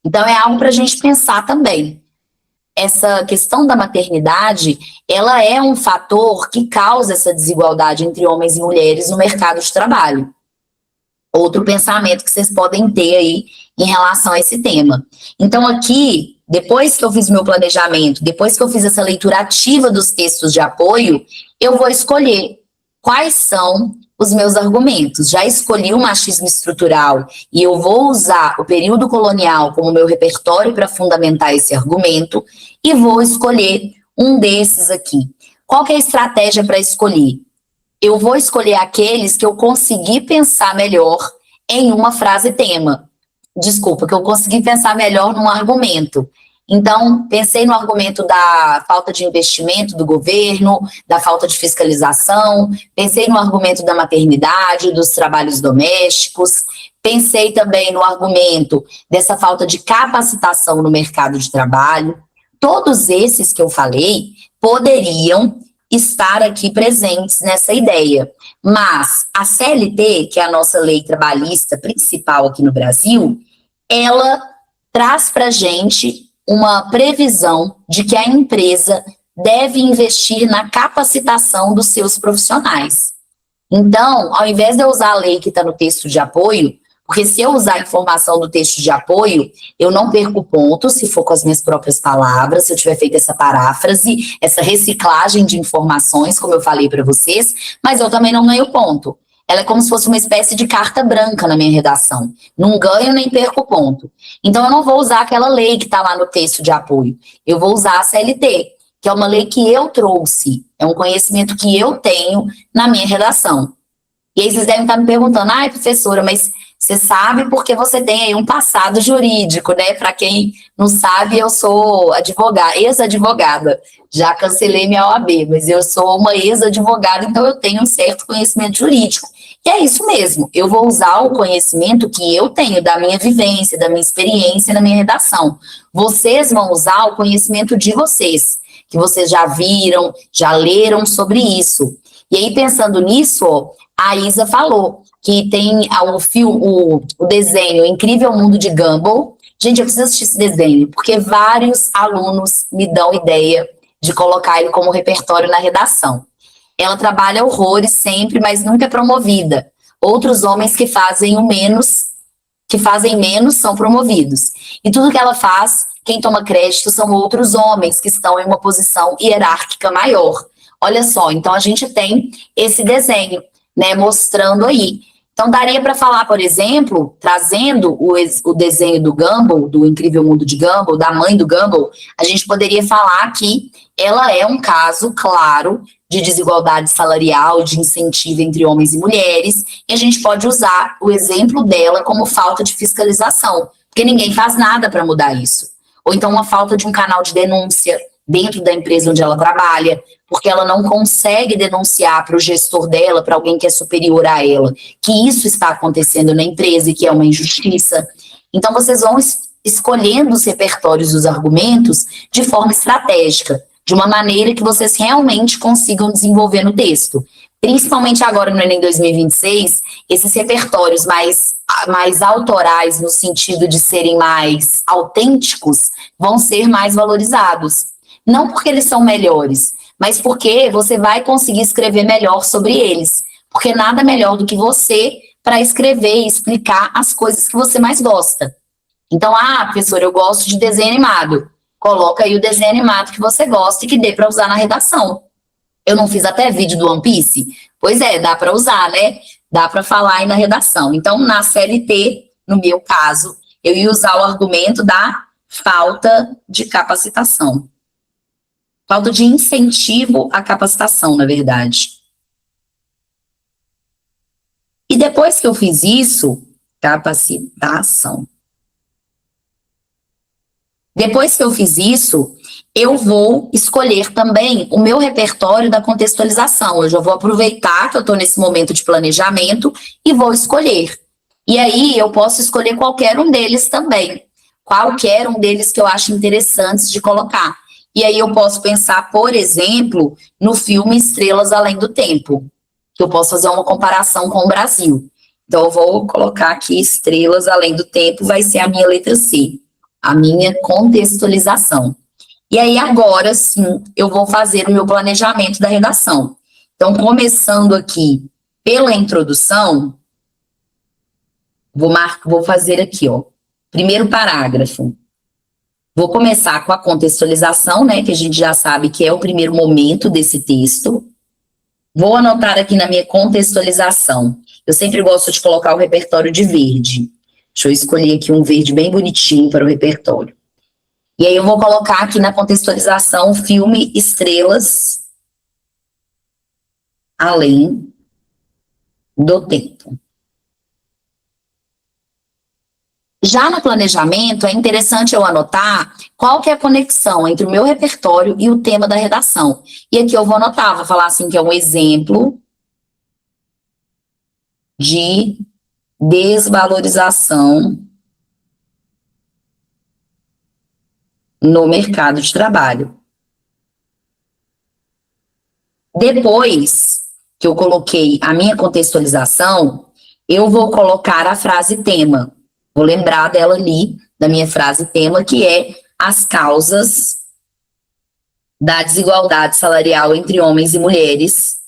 Então, é algo para a gente pensar também. Essa questão da maternidade, ela é um fator que causa essa desigualdade entre homens e mulheres no mercado de trabalho. Outro pensamento que vocês podem ter aí em relação a esse tema. Então, aqui, depois que eu fiz meu planejamento, depois que eu fiz essa leitura ativa dos textos de apoio, eu vou escolher quais são os meus argumentos. Já escolhi o machismo estrutural e eu vou usar o período colonial como meu repertório para fundamentar esse argumento, e vou escolher um desses aqui. Qual que é a estratégia para escolher? Eu vou escolher aqueles que eu consegui pensar melhor em uma frase tema. Desculpa, que eu consegui pensar melhor num argumento. Então, pensei no argumento da falta de investimento do governo, da falta de fiscalização, pensei no argumento da maternidade, dos trabalhos domésticos, Pensei também no argumento dessa falta de capacitação no mercado de trabalho. Todos esses que eu falei poderiam estar aqui presentes nessa ideia. Mas a CLT, que é a nossa lei trabalhista principal aqui no Brasil, ela traz para a gente uma previsão de que a empresa deve investir na capacitação dos seus profissionais. Então, ao invés de eu usar a lei que está no texto de apoio, porque se eu usar a informação do texto de apoio, eu não perco ponto, se for com as minhas próprias palavras, se eu tiver feito essa paráfrase, essa reciclagem de informações, como eu falei para vocês, mas eu também não ganho ponto. Ela é como se fosse uma espécie de carta branca na minha redação. Não ganho nem perco ponto. Então, eu não vou usar aquela lei que está lá no texto de apoio. Eu vou usar a CLT, que é uma lei que eu trouxe, é um conhecimento que eu tenho na minha redação. E aí vocês devem estar me perguntando, ai, professora, mas você sabe porque você tem aí um passado jurídico, né? Para quem não sabe, eu sou advogada, ex-advogada. Já cancelei minha OAB, mas eu sou uma ex-advogada, então eu tenho um certo conhecimento jurídico. E é isso mesmo, eu vou usar o conhecimento que eu tenho da minha vivência, da minha experiência na minha redação. Vocês vão usar o conhecimento de vocês, que vocês já viram, já leram sobre isso. E aí, pensando nisso, ó, a Isa falou que tem o desenho Incrível Mundo de Gumball. Gente, eu preciso assistir esse desenho, porque vários alunos me dão ideia de colocar ele como repertório na redação. Ela trabalha horrores sempre, mas nunca é promovida. Outros homens que fazem menos são promovidos. E tudo que ela faz, quem toma crédito são outros homens que estão em uma posição hierárquica maior. Olha só, então a gente tem esse desenho, né, mostrando aí. Então daria para falar, por exemplo, trazendo o desenho do Gumball, do Incrível Mundo de Gumball, da mãe do Gumball, a gente poderia falar que ela é um caso claro de desigualdade salarial, de incentivo entre homens e mulheres, e a gente pode usar o exemplo dela como falta de fiscalização, porque ninguém faz nada para mudar isso. Ou então uma falta de um canal de denúncia dentro da empresa onde ela trabalha, porque ela não consegue denunciar para o gestor dela, para alguém que é superior a ela, que isso está acontecendo na empresa e que é uma injustiça. Então, vocês vão escolhendo os repertórios dos argumentos de forma estratégica, de uma maneira que vocês realmente consigam desenvolver no texto. Principalmente agora no Enem 2026, esses repertórios mais autorais, no sentido de serem mais autênticos, vão ser mais valorizados. Não porque eles são melhores, mas porque você vai conseguir escrever melhor sobre eles. Porque nada melhor do que você para escrever e explicar as coisas que você mais gosta. Então, professor, eu gosto de desenho animado. Coloca aí o desenho animado que você gosta e que dê para usar na redação. Eu não fiz até vídeo do One Piece? Pois é, dá para usar, né? Dá para falar aí na redação. Então, na CLT, no meu caso, eu ia usar o argumento da falta de capacitação. Falta de incentivo à capacitação, na verdade. E depois que eu fiz isso, capacitação. Depois que eu fiz isso, eu vou escolher também o meu repertório da contextualização. Eu já vou aproveitar que eu estou nesse momento de planejamento e vou escolher. E aí eu posso escolher qualquer um deles também. Qualquer um deles que eu acho interessantes de colocar. E aí eu posso pensar, por exemplo, no filme Estrelas Além do Tempo, que eu posso fazer uma comparação com o Brasil. Então eu vou colocar aqui Estrelas Além do Tempo, vai ser a minha letra C, a minha contextualização. E aí agora sim eu vou fazer o meu planejamento da redação. Então, começando aqui pela introdução, vou fazer aqui, ó, primeiro parágrafo. Vou começar com a contextualização, né, que a gente já sabe que é o primeiro momento desse texto. Vou anotar aqui na minha contextualização. Eu sempre gosto de colocar o repertório de verde. Deixa eu escolher aqui um verde bem bonitinho para o repertório. E aí eu vou colocar aqui na contextualização o filme Estrelas Além do Tempo. Já no planejamento, é interessante eu anotar qual que é a conexão entre o meu repertório e o tema da redação. E aqui eu vou anotar, vou falar assim que é um exemplo de desvalorização no mercado de trabalho. Depois que eu coloquei a minha contextualização, eu vou colocar a frase tema. Vou lembrar dela ali, da minha frase tema, que é as causas da desigualdade salarial entre homens e mulheres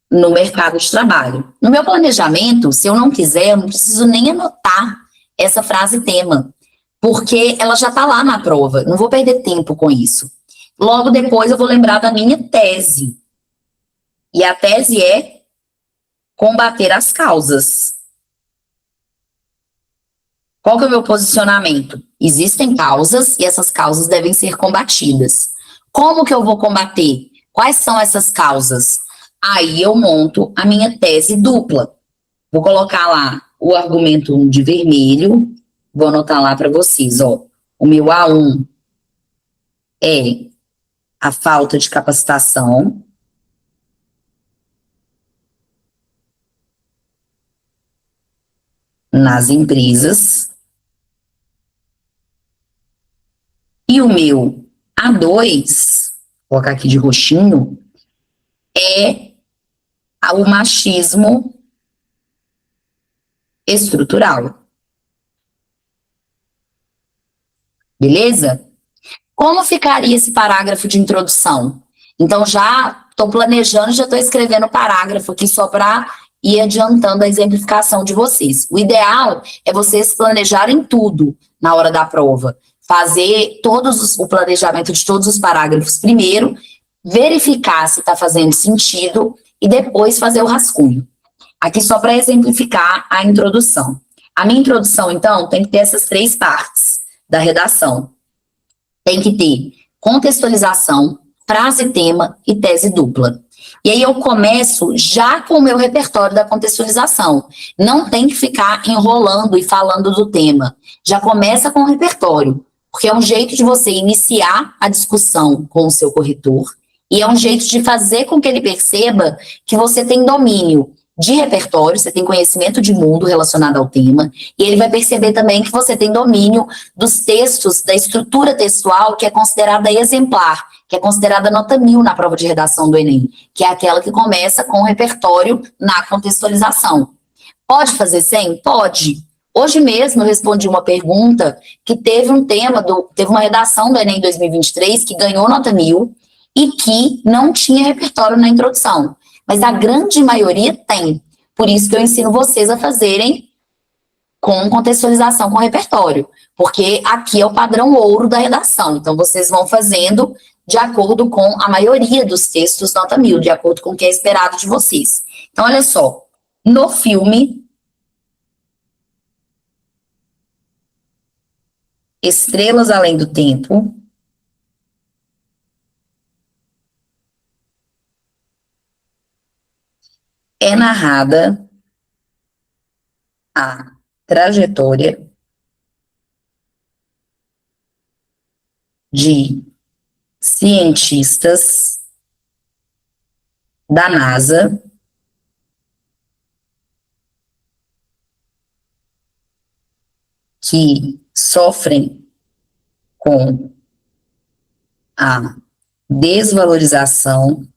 no mercado de trabalho. No meu planejamento, se eu não quiser, eu não preciso nem anotar essa frase tema, porque ela já está lá na prova, não vou perder tempo com isso. Logo depois eu vou lembrar da minha tese. E a tese é combater as causas. Qual que é o meu posicionamento? Existem causas e essas causas devem ser combatidas. Como que eu vou combater? Quais são essas causas? Aí eu monto a minha tese dupla. Vou colocar lá o argumento 1 de vermelho, vou anotar lá para vocês, ó. O meu A1 é a falta de capacitação nas empresas. E o meu A2, vou colocar aqui de roxinho, é o machismo estrutural. Beleza? Como ficaria esse parágrafo de introdução? Então, já estou planejando, já estou escrevendo o parágrafo aqui só para ir adiantando a exemplificação de vocês. O ideal é vocês planejarem tudo na hora da prova. Fazer o planejamento de todos os parágrafos primeiro, verificar se está fazendo sentido e depois fazer o rascunho. Aqui só para exemplificar a introdução. A minha introdução, então, tem que ter essas 3 partes da redação. Tem que ter contextualização, frase tema e tese dupla. E aí eu começo já com o meu repertório da contextualização. Não tem que ficar enrolando e falando do tema. Já começa com o repertório, porque é um jeito de você iniciar a discussão com o seu corretor e é um jeito de fazer com que ele perceba que você tem domínio de repertório, você tem conhecimento de mundo relacionado ao tema, e ele vai perceber também que você tem domínio dos textos, da estrutura textual que é considerada exemplar, que é considerada nota 1000 na prova de redação do Enem, que é aquela que começa com o repertório na contextualização. Pode fazer sem? Pode. Hoje mesmo eu respondi uma pergunta que teve teve uma redação do Enem 2023 que ganhou nota 1000 e que não tinha repertório na introdução. Mas a grande maioria tem. Por isso que eu ensino vocês a fazerem com contextualização com repertório. Porque aqui é o padrão ouro da redação. Então, vocês vão fazendo de acordo com a maioria dos textos nota 1000, de acordo com o que é esperado de vocês. Então, olha só. No filme Estrelas Além do Tempo, é narrada a trajetória de cientistas da NASA que sofrem com a desvalorização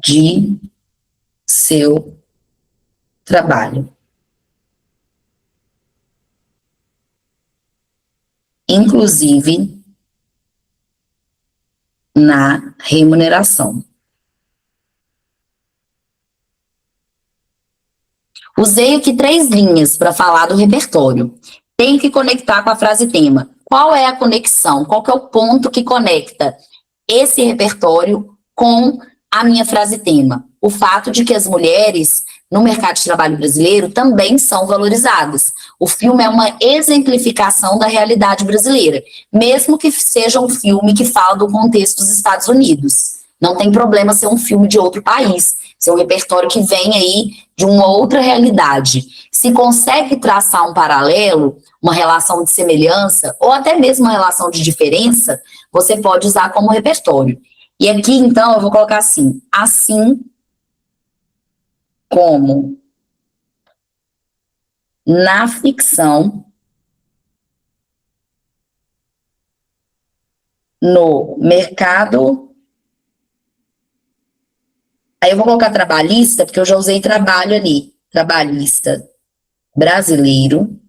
de seu trabalho, inclusive na remuneração. Usei aqui 3 linhas para falar do repertório. Tem que conectar com a frase tema. Qual é a conexão? Qual que é o ponto que conecta esse repertório com a minha frase tema? O fato de que as mulheres no mercado de trabalho brasileiro também são valorizadas. O filme é uma exemplificação da realidade brasileira, mesmo que seja um filme que fala do contexto dos Estados Unidos. Não tem problema ser um filme de outro país, ser um repertório que vem aí de uma outra realidade. Se consegue traçar um paralelo, uma relação de semelhança, ou até mesmo uma relação de diferença, você pode usar como repertório. E aqui, então, eu vou colocar assim como na ficção, no mercado. Aí eu vou colocar trabalhista, porque eu já usei trabalho ali. Trabalhista brasileiro,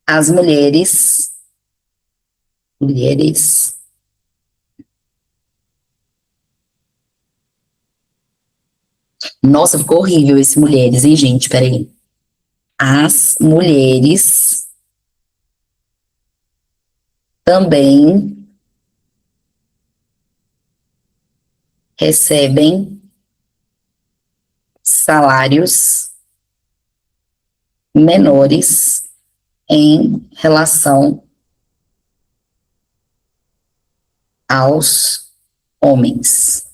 as mulheres. Nossa, ficou horrível esse mulheres, hein, gente? Peraí. As mulheres também recebem salários menores em relação aos homens.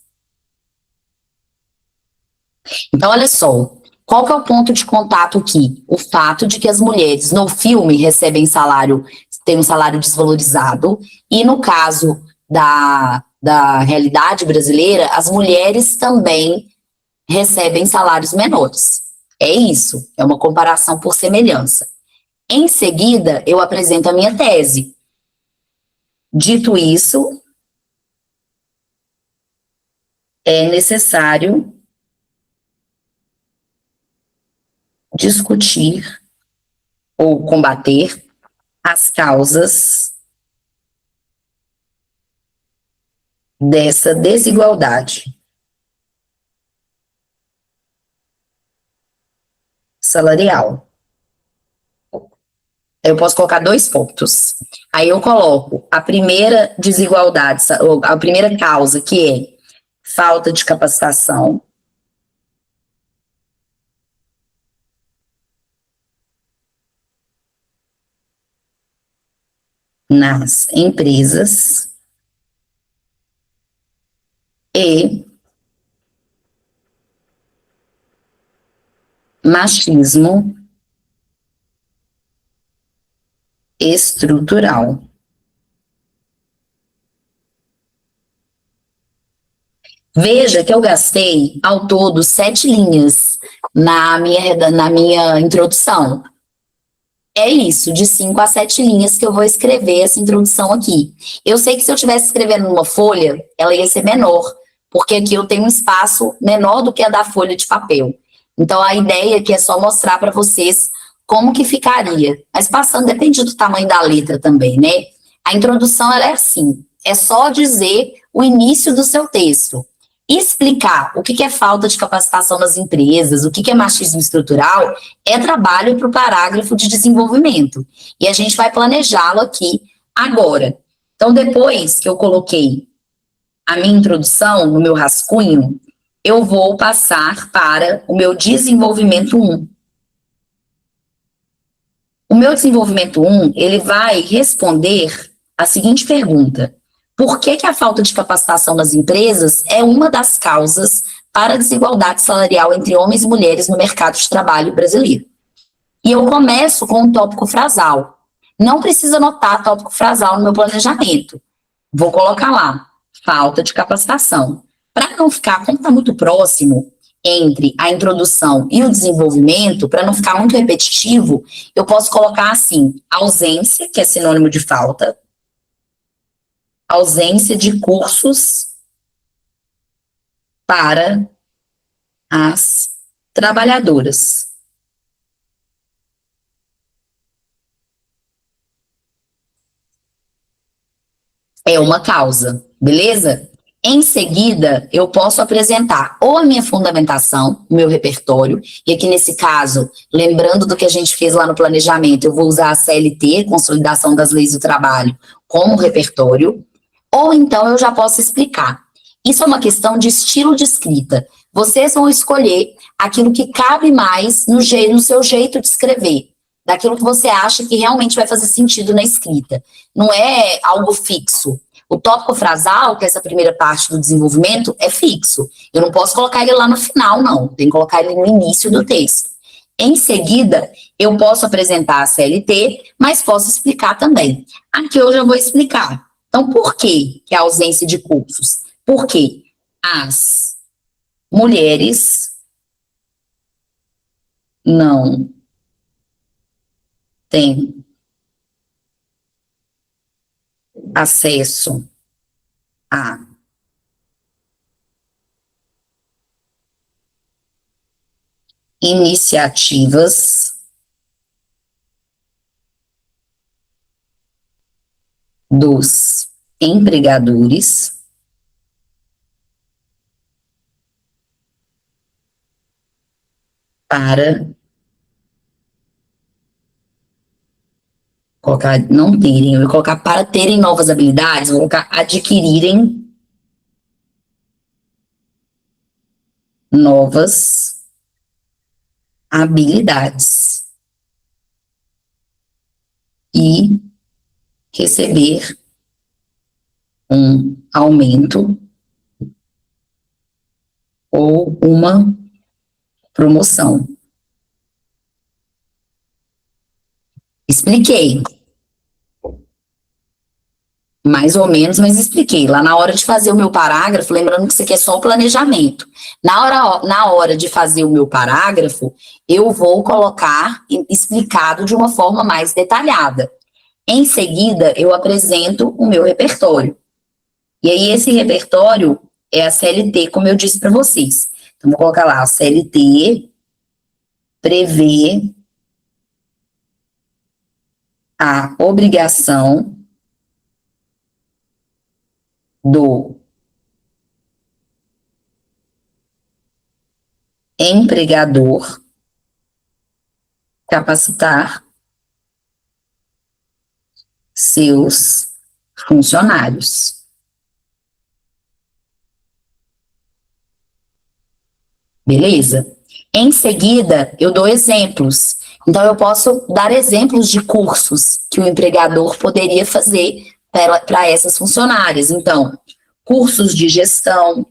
Então, olha só, qual que é o ponto de contato aqui? O fato de que as mulheres no filme recebem salário, têm um salário desvalorizado, e no caso da realidade brasileira, as mulheres também recebem salários menores. É isso, é uma comparação por semelhança. Em seguida, eu apresento a minha tese. Dito isso, é necessário discutir ou combater as causas dessa desigualdade salarial. Eu posso colocar 2 pontos. Aí eu coloco a primeira desigualdade, a primeira causa, que é falta de capacitação. Nas empresas e machismo estrutural. Veja que eu gastei, ao todo, 7 linhas na minha introdução. É isso, de 5 a 7 linhas que eu vou escrever essa introdução aqui. Eu sei que se eu estivesse escrevendo numa folha, ela ia ser menor, porque aqui eu tenho um espaço menor do que a da folha de papel. Então, a ideia aqui é só mostrar para vocês como que ficaria. Mas passando, depende do tamanho da letra também, né? A introdução, ela é assim, é só dizer o início do seu texto. Explicar o que é falta de capacitação nas empresas, o que é machismo estrutural, é trabalho para o parágrafo de desenvolvimento. E a gente vai planejá-lo aqui agora. Então, depois que eu coloquei a minha introdução no meu rascunho, eu vou passar para o meu desenvolvimento 1. O meu desenvolvimento 1, ele vai responder a seguinte pergunta: por que a falta de capacitação nas empresas é uma das causas para a desigualdade salarial entre homens e mulheres no mercado de trabalho brasileiro? E eu começo com um tópico frasal. Não precisa anotar tópico frasal no meu planejamento. Vou colocar lá, falta de capacitação. Para não ficar, como está muito próximo entre a introdução e o desenvolvimento, para não ficar muito repetitivo, eu posso colocar assim, ausência, que é sinônimo de falta, ausência de cursos para as trabalhadoras. É uma causa, beleza? Em seguida, eu posso apresentar ou a minha fundamentação, o meu repertório, e aqui nesse caso, lembrando do que a gente fez lá no planejamento, eu vou usar a CLT, Consolidação das Leis do Trabalho, como repertório, ou então eu já posso explicar. Isso é uma questão de estilo de escrita. Vocês vão escolher aquilo que cabe mais no seu jeito de escrever, daquilo que você acha que realmente vai fazer sentido na escrita. Não é algo fixo. O tópico frasal, que é essa primeira parte do desenvolvimento, é fixo. Eu não posso colocar ele lá no final, não. Tem que colocar ele no início do texto. Em seguida, eu posso apresentar a CLT, mas posso explicar também. Aqui eu já vou explicar. Então, por que a ausência de cursos? Porque as mulheres não têm acesso a iniciativas dos empregadores para colocar, não terem, eu vou colocar para terem novas habilidades, vou colocar adquirirem novas habilidades e receber um aumento ou uma promoção. Expliquei, mais ou menos, mas expliquei. Lá na hora de fazer o meu parágrafo, lembrando que isso aqui é só o planejamento. Na hora de fazer o meu parágrafo, eu vou colocar explicado de uma forma mais detalhada. Em seguida, eu apresento o meu repertório. E aí, esse repertório é a CLT, como eu disse para vocês. Então, vou colocar lá, a CLT prevê a obrigação do empregador capacitar seus funcionários. Beleza? Em seguida, eu dou exemplos. Então, eu posso dar exemplos de cursos que o empregador poderia fazer para essas funcionárias. Então, cursos de gestão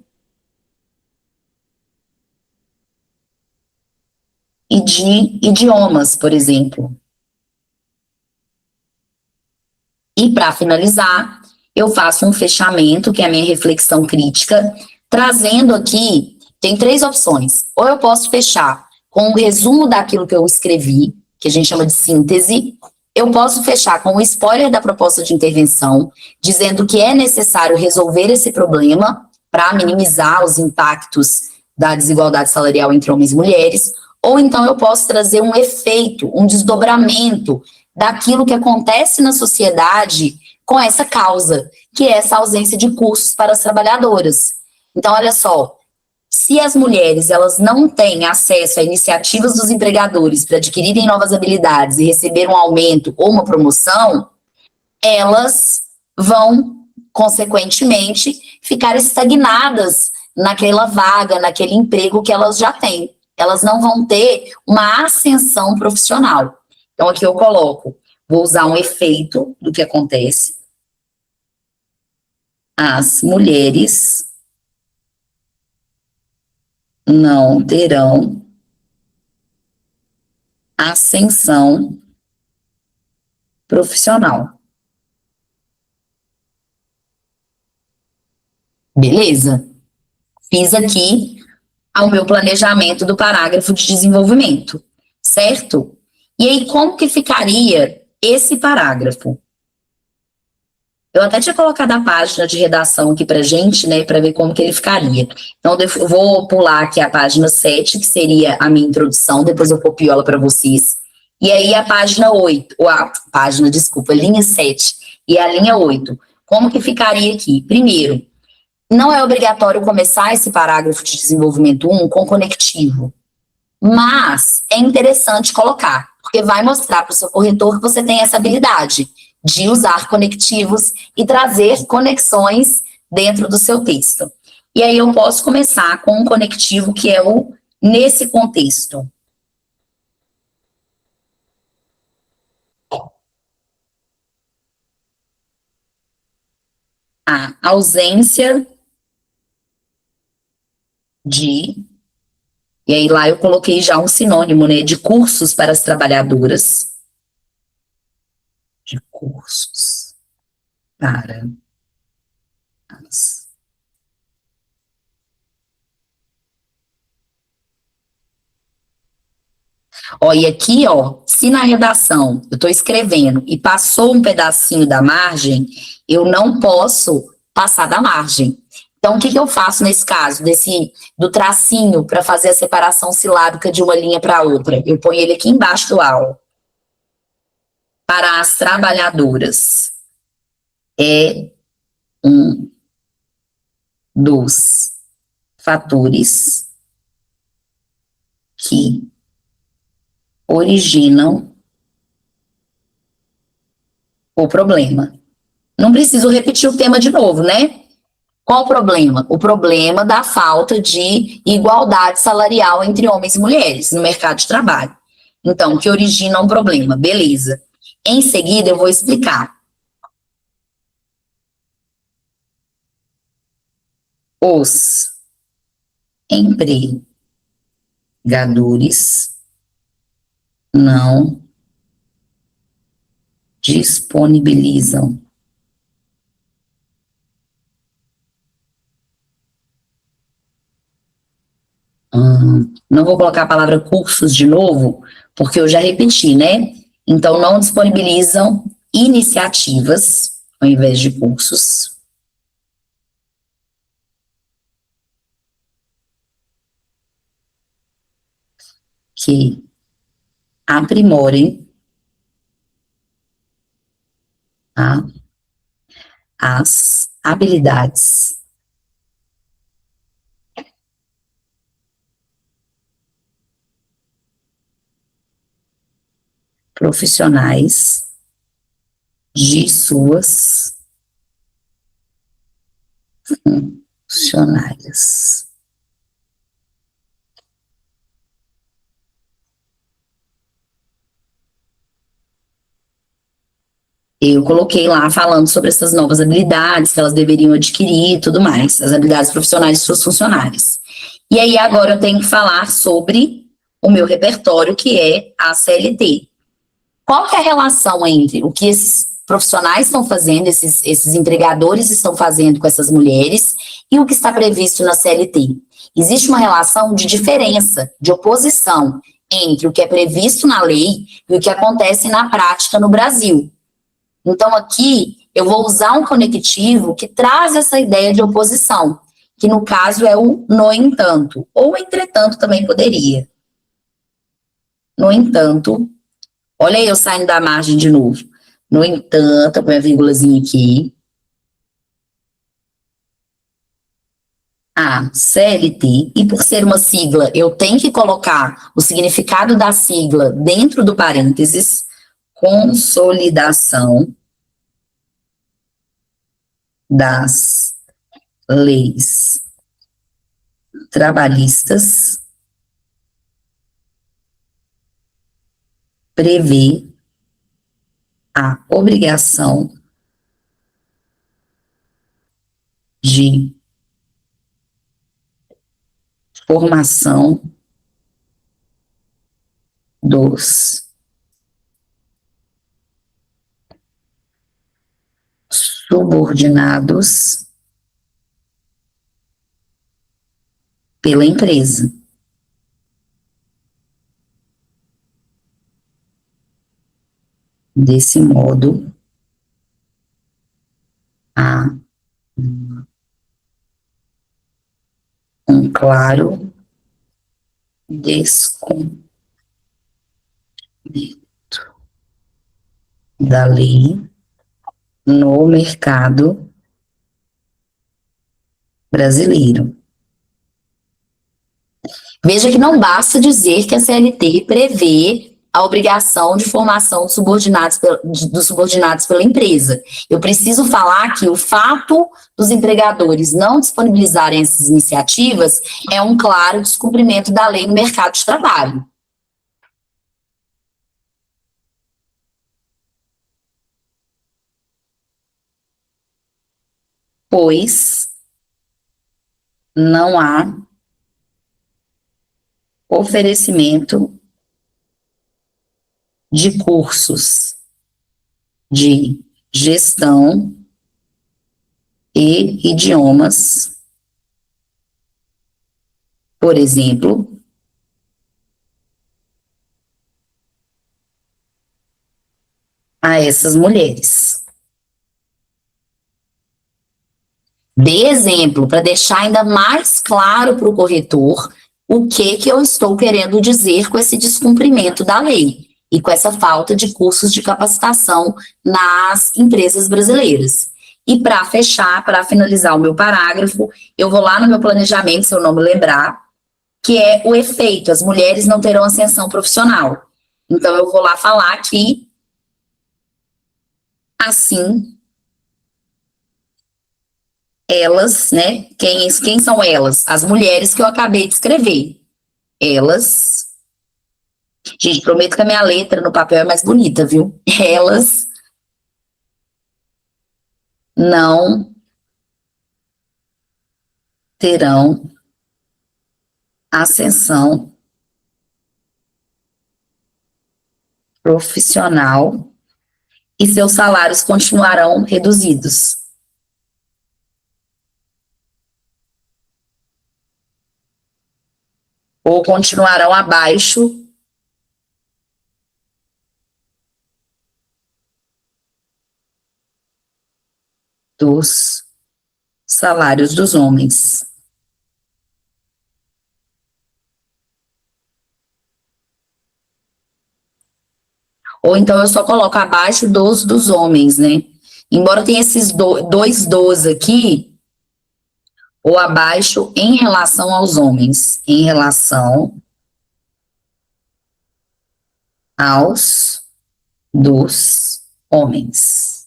e de idiomas, por exemplo. E, para finalizar, eu faço um fechamento, que é a minha reflexão crítica, trazendo aqui, tem três opções. Ou eu posso fechar com um resumo daquilo que eu escrevi, que a gente chama de síntese. Eu posso fechar com um spoiler da proposta de intervenção, dizendo que é necessário resolver esse problema para minimizar os impactos da desigualdade salarial entre homens e mulheres. Ou então eu posso trazer um efeito, um desdobramento daquilo que acontece na sociedade com essa causa, que é essa ausência de cursos para as trabalhadoras. Então, olha só, se as mulheres elas não têm acesso a iniciativas dos empregadores para adquirirem novas habilidades e receber um aumento ou uma promoção, elas vão, consequentemente, ficar estagnadas naquela vaga, naquele emprego que elas já têm. Elas não vão ter uma ascensão profissional. Então, aqui eu coloco, vou usar um efeito do que acontece. As mulheres não terão ascensão profissional. Beleza? Fiz aqui ao meu planejamento do parágrafo de desenvolvimento, certo? E aí, como que ficaria esse parágrafo? Eu até tinha colocado a página de redação aqui pra gente, né, para ver como que ele ficaria. Então, eu vou pular aqui a página 7, que seria a minha introdução, depois eu copio ela para vocês. E aí a página 8, ou a página, desculpa, linha 7 e a linha 8. Como que ficaria aqui? Primeiro, não é obrigatório começar esse parágrafo de desenvolvimento 1 com conectivo, mas é interessante colocar, porque vai mostrar para o seu corretor que você tem essa habilidade de usar conectivos e trazer conexões dentro do seu texto. E aí eu posso começar com um conectivo que é o nesse contexto. A ausência de, e aí lá eu coloquei já um sinônimo, né, de cursos para as trabalhadoras, de cursos para as Ó, e aqui, ó, se na redação eu estou escrevendo e passou um pedacinho da margem, eu não posso passar da margem. Então, o que que eu faço nesse caso, do tracinho para fazer a separação silábica de uma linha para outra? Eu ponho ele aqui embaixo do aula. Para as trabalhadoras, é um dos fatores que originam o problema. Não preciso repetir o tema de novo, né? Qual o problema? O problema da falta de igualdade salarial entre homens e mulheres no mercado de trabalho. Então, que origina um problema, beleza. Em seguida, eu vou explicar. Os empregadores não disponibilizam não vou colocar a palavra cursos de novo, porque eu já repeti, né? Então, não disponibilizam iniciativas ao invés de cursos que aprimorem as habilidades profissionais de suas funcionárias. Eu coloquei lá falando sobre essas novas habilidades que elas deveriam adquirir e tudo mais, as habilidades profissionais de suas funcionárias. E aí agora eu tenho que falar sobre o meu repertório, que é a CLT. Qual que é a relação entre o que esses profissionais estão fazendo, esses empregadores estão fazendo com essas mulheres e o que está previsto na CLT? Existe uma relação de diferença, de oposição entre o que é previsto na lei e o que acontece na prática no Brasil. Então, aqui, eu vou usar um conectivo que traz essa ideia de oposição, que no caso é o no entanto, ou entretanto também poderia. No entanto, olha aí eu saindo da margem de novo. No entanto, põe a vírgulazinha aqui. A CLT, e por ser uma sigla, eu tenho que colocar o significado da sigla dentro do parênteses, consolidação das leis trabalhistas prevê a obrigação de formação dos subordinados pela empresa. Desse modo, há um claro descumprimento da lei no mercado brasileiro. Veja que não basta dizer que a CLT prevê a obrigação de formação dos subordinados pela empresa. Eu preciso falar que o fato dos empregadores não disponibilizarem essas iniciativas é um claro descumprimento da lei no mercado de trabalho. Pois não há oferecimento de cursos de gestão e idiomas, por exemplo, a essas mulheres. Dê exemplo para deixar ainda mais claro para o corretor o que eu estou querendo dizer com esse descumprimento da lei e com essa falta de cursos de capacitação nas empresas brasileiras. E para fechar, para finalizar o meu parágrafo, eu vou lá no meu planejamento, se eu não me lembrar, que é o efeito: as mulheres não terão ascensão profissional. Então, eu vou lá falar que, assim, elas, né? Quem são elas? As mulheres que eu acabei de escrever. Elas. Gente, prometo que a minha letra no papel é mais bonita, viu? Elas não terão ascensão profissional e seus salários continuarão reduzidos. Ou continuarão abaixo dos salários dos homens. Ou então eu só coloco abaixo dos homens, né? Embora tenha esses dois dos aqui, ou abaixo em relação aos homens, em relação aos dos homens.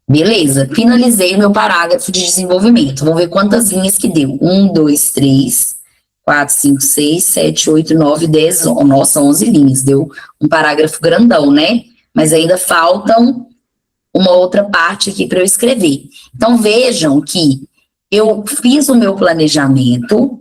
Beleza, finalizei meu parágrafo de desenvolvimento. Vamos ver quantas linhas que deu. 1, 2, 3, 4, 5, 6, 7, 8, 9, 10, nossa, 11 linhas. Deu um parágrafo grandão, né? Mas ainda faltam uma outra parte aqui para eu escrever. Então, vejam que eu fiz o meu planejamento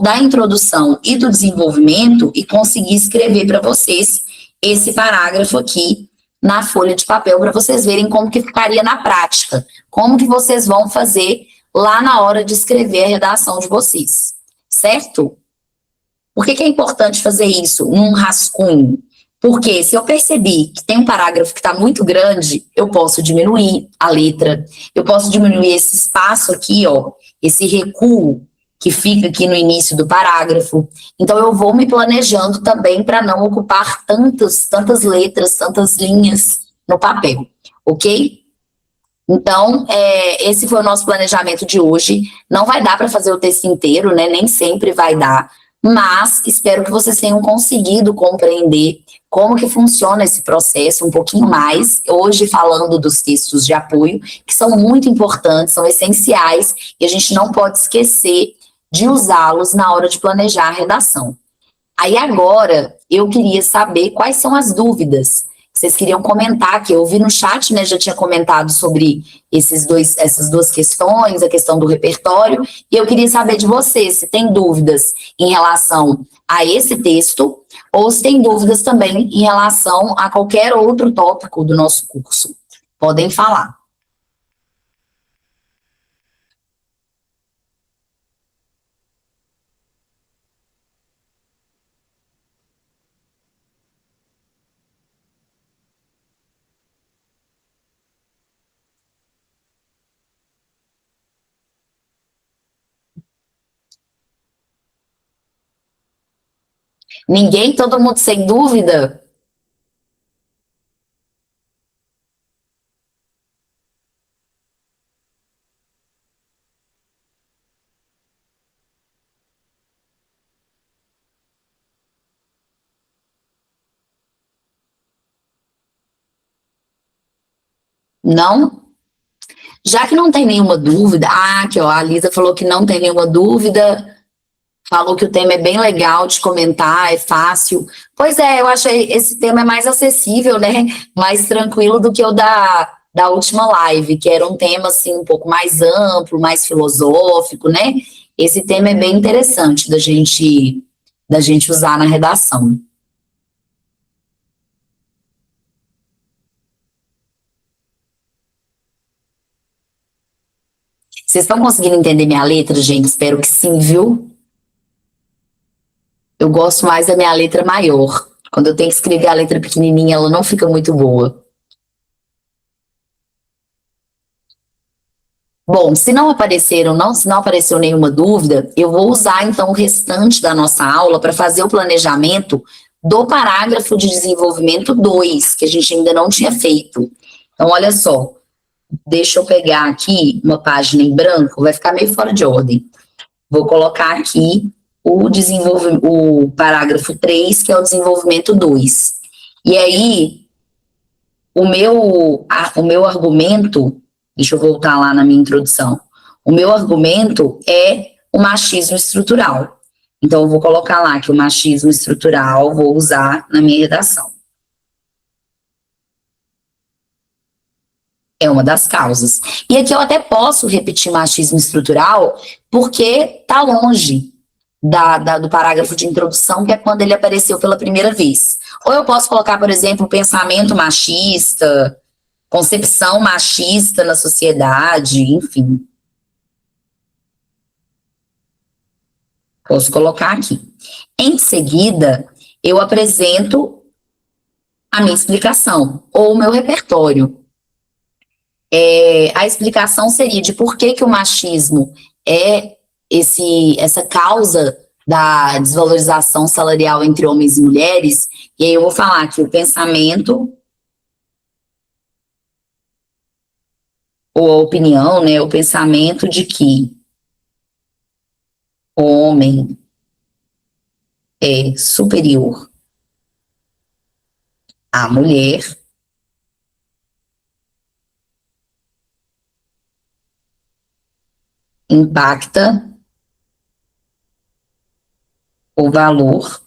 da introdução e do desenvolvimento e consegui escrever para vocês esse parágrafo aqui na folha de papel para vocês verem como que ficaria na prática, como que vocês vão fazer lá na hora de escrever a redação de vocês, certo? Por que é importante fazer isso num rascunho? Porque se eu perceber que tem um parágrafo que está muito grande, eu posso diminuir a letra, eu posso diminuir esse espaço aqui, ó, esse recuo que fica aqui no início do parágrafo. Então, eu vou me planejando também para não ocupar tantas letras, tantas linhas no papel, ok? Então, esse foi o nosso planejamento de hoje. Não vai dar para fazer o texto inteiro, né? Nem sempre vai dar, mas espero que vocês tenham conseguido compreender como que funciona esse processo um pouquinho mais, hoje falando dos textos de apoio, que são muito importantes, são essenciais, e a gente não pode esquecer de usá-los na hora de planejar a redação. Aí agora, eu queria saber quais são as dúvidas que vocês queriam comentar, que eu vi no chat, né, já tinha comentado sobre essas duas questões, a questão do repertório, e eu queria saber de vocês se tem dúvidas em relação a esse texto, ou se tem dúvidas também em relação a qualquer outro tópico do nosso curso. Podem falar. Ninguém, todo mundo sem dúvida? Não? Já que não tem nenhuma dúvida, aqui ó, a Lisa falou que não tem nenhuma dúvida, falou que o tema é bem legal de comentar, é fácil. Pois é, eu acho que esse tema é mais acessível, né? Mais tranquilo do que o da última live, que era um tema assim um pouco mais amplo, mais filosófico, né? Esse tema é bem interessante da gente usar na redação. Vocês estão conseguindo entender minha letra, gente? Espero que sim, viu? Eu gosto mais da minha letra maior. Quando eu tenho que escrever a letra pequenininha, ela não fica muito boa. Bom, se não apareceu nenhuma dúvida, eu vou usar então o restante da nossa aula para fazer o planejamento do parágrafo de desenvolvimento 2, que a gente ainda não tinha feito. Então, olha só, deixa eu pegar aqui uma página em branco, vai ficar meio fora de ordem. Vou colocar aqui o parágrafo 3, que é o desenvolvimento 2. E aí, o meu argumento, deixa eu voltar lá na minha introdução, o meu argumento é o machismo estrutural. Então, eu vou colocar lá que o machismo estrutural vou usar na minha redação. É uma das causas. E aqui eu até posso repetir machismo estrutural, porque está longe do parágrafo de introdução, que é quando ele apareceu pela primeira vez. Ou eu posso colocar, por exemplo, pensamento machista, concepção machista na sociedade, enfim. Posso colocar aqui. Em seguida, eu apresento a minha explicação, ou o meu repertório. A explicação seria de por que o machismo é essa causa da desvalorização salarial entre homens e mulheres, e aí eu vou falar que o pensamento ou a opinião, né, o pensamento de que o homem é superior à mulher impacta o valor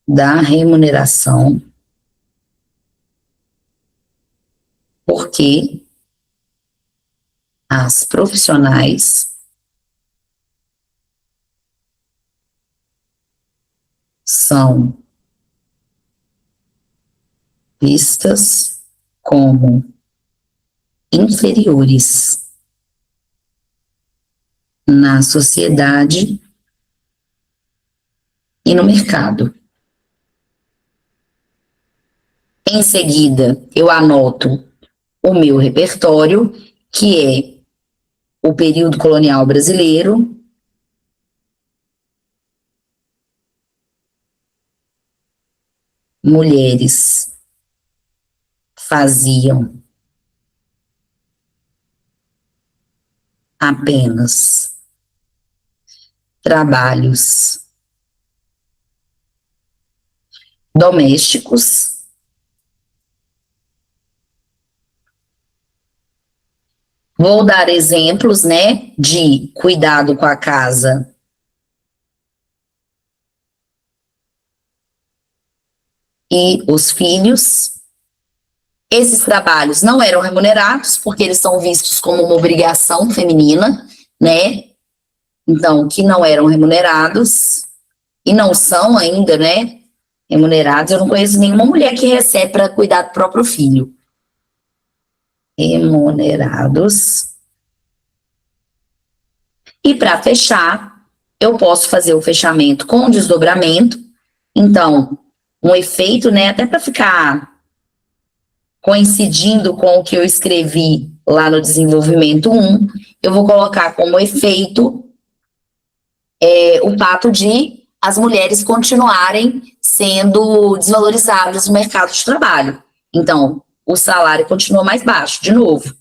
da remuneração, porque as profissionais são vistas como inferiores na sociedade e no mercado. Em seguida, eu anoto o meu repertório, que é o período colonial brasileiro, mulheres faziam apenas trabalhos domésticos. Vou dar exemplos, né, de cuidado com a casa e os filhos. Esses trabalhos não eram remunerados, porque eles são vistos como uma obrigação feminina, né? Então, que não eram remunerados, e não são ainda, né, remunerados. Eu não conheço nenhuma mulher que recebe para cuidar do próprio filho. Remunerados. E para fechar, eu posso fazer o fechamento com desdobramento. Então, um efeito, né, até para ficar coincidindo com o que eu escrevi lá no desenvolvimento 1, eu vou colocar como efeito o fato de as mulheres continuarem sendo desvalorizadas no mercado de trabalho. Então, o salário continua mais baixo, de novo.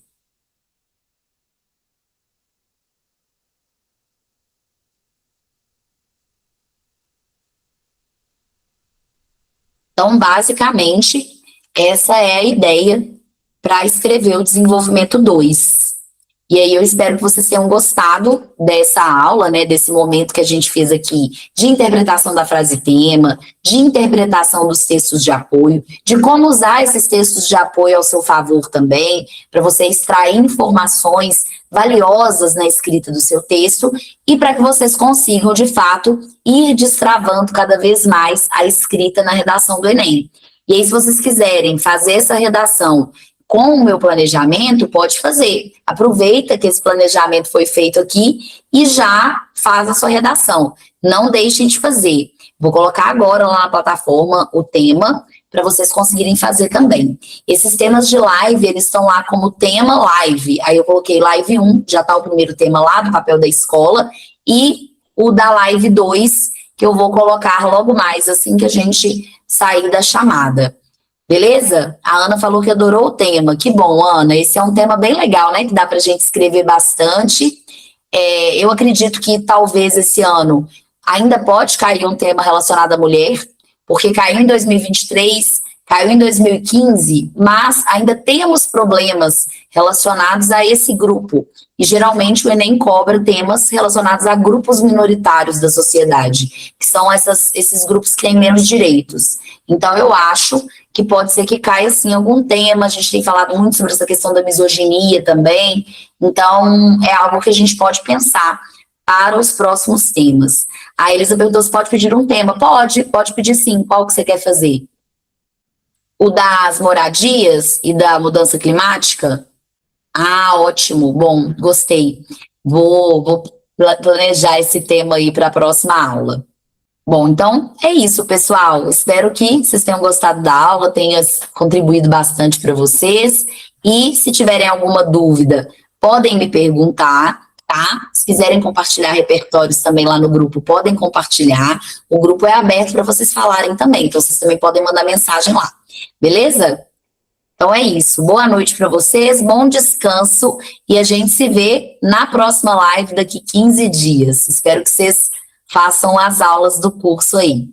Então, basicamente, essa é a ideia para escrever o desenvolvimento 2. E aí eu espero que vocês tenham gostado dessa aula, né, desse momento que a gente fez aqui de interpretação da frase-tema, de interpretação dos textos de apoio, de como usar esses textos de apoio ao seu favor também, para você extrair informações valiosas na escrita do seu texto e para que vocês consigam, de fato, ir destravando cada vez mais a escrita na redação do Enem. E aí, se vocês quiserem fazer essa redação com o meu planejamento, pode fazer. Aproveita que esse planejamento foi feito aqui e já faz a sua redação. Não deixem de fazer. Vou colocar agora lá na plataforma o tema, para vocês conseguirem fazer também. Esses temas de live, eles estão lá como tema live. Aí eu coloquei live 1, já está o primeiro tema lá, do papel da escola, e o da live 2, que eu vou colocar logo mais, assim que a gente sair da chamada. Beleza? A Ana falou que adorou o tema. Que bom, Ana. Esse é um tema bem legal, né? Que dá para a gente escrever bastante. Eu acredito que talvez esse ano ainda pode cair um tema relacionado à mulher, porque caiu em 2023, caiu em 2015, mas ainda temos problemas relacionados a esse grupo. E geralmente o Enem cobra temas relacionados a grupos minoritários da sociedade, que são esses grupos que têm menos direitos. Então eu acho que pode ser que caia sim algum tema. A gente tem falado muito sobre essa questão da misoginia também, então é algo que a gente pode pensar para os próximos temas. A Elisa perguntou se pode pedir um tema. Pode pedir sim. Qual que você quer fazer? O das moradias e da mudança climática? Ah, ótimo. Bom, gostei. Vou planejar esse tema aí para a próxima aula. Bom, então é isso, pessoal. Espero que vocês tenham gostado da aula, tenha contribuído bastante para vocês. E se tiverem alguma dúvida, podem me perguntar, tá? Se quiserem compartilhar repertórios também lá no grupo, podem compartilhar. O grupo é aberto para vocês falarem também, então vocês também podem mandar mensagem lá. Beleza? Então é isso. Boa noite para vocês, bom descanso e a gente se vê na próxima live daqui 15 dias. Espero que vocês façam as aulas do curso aí.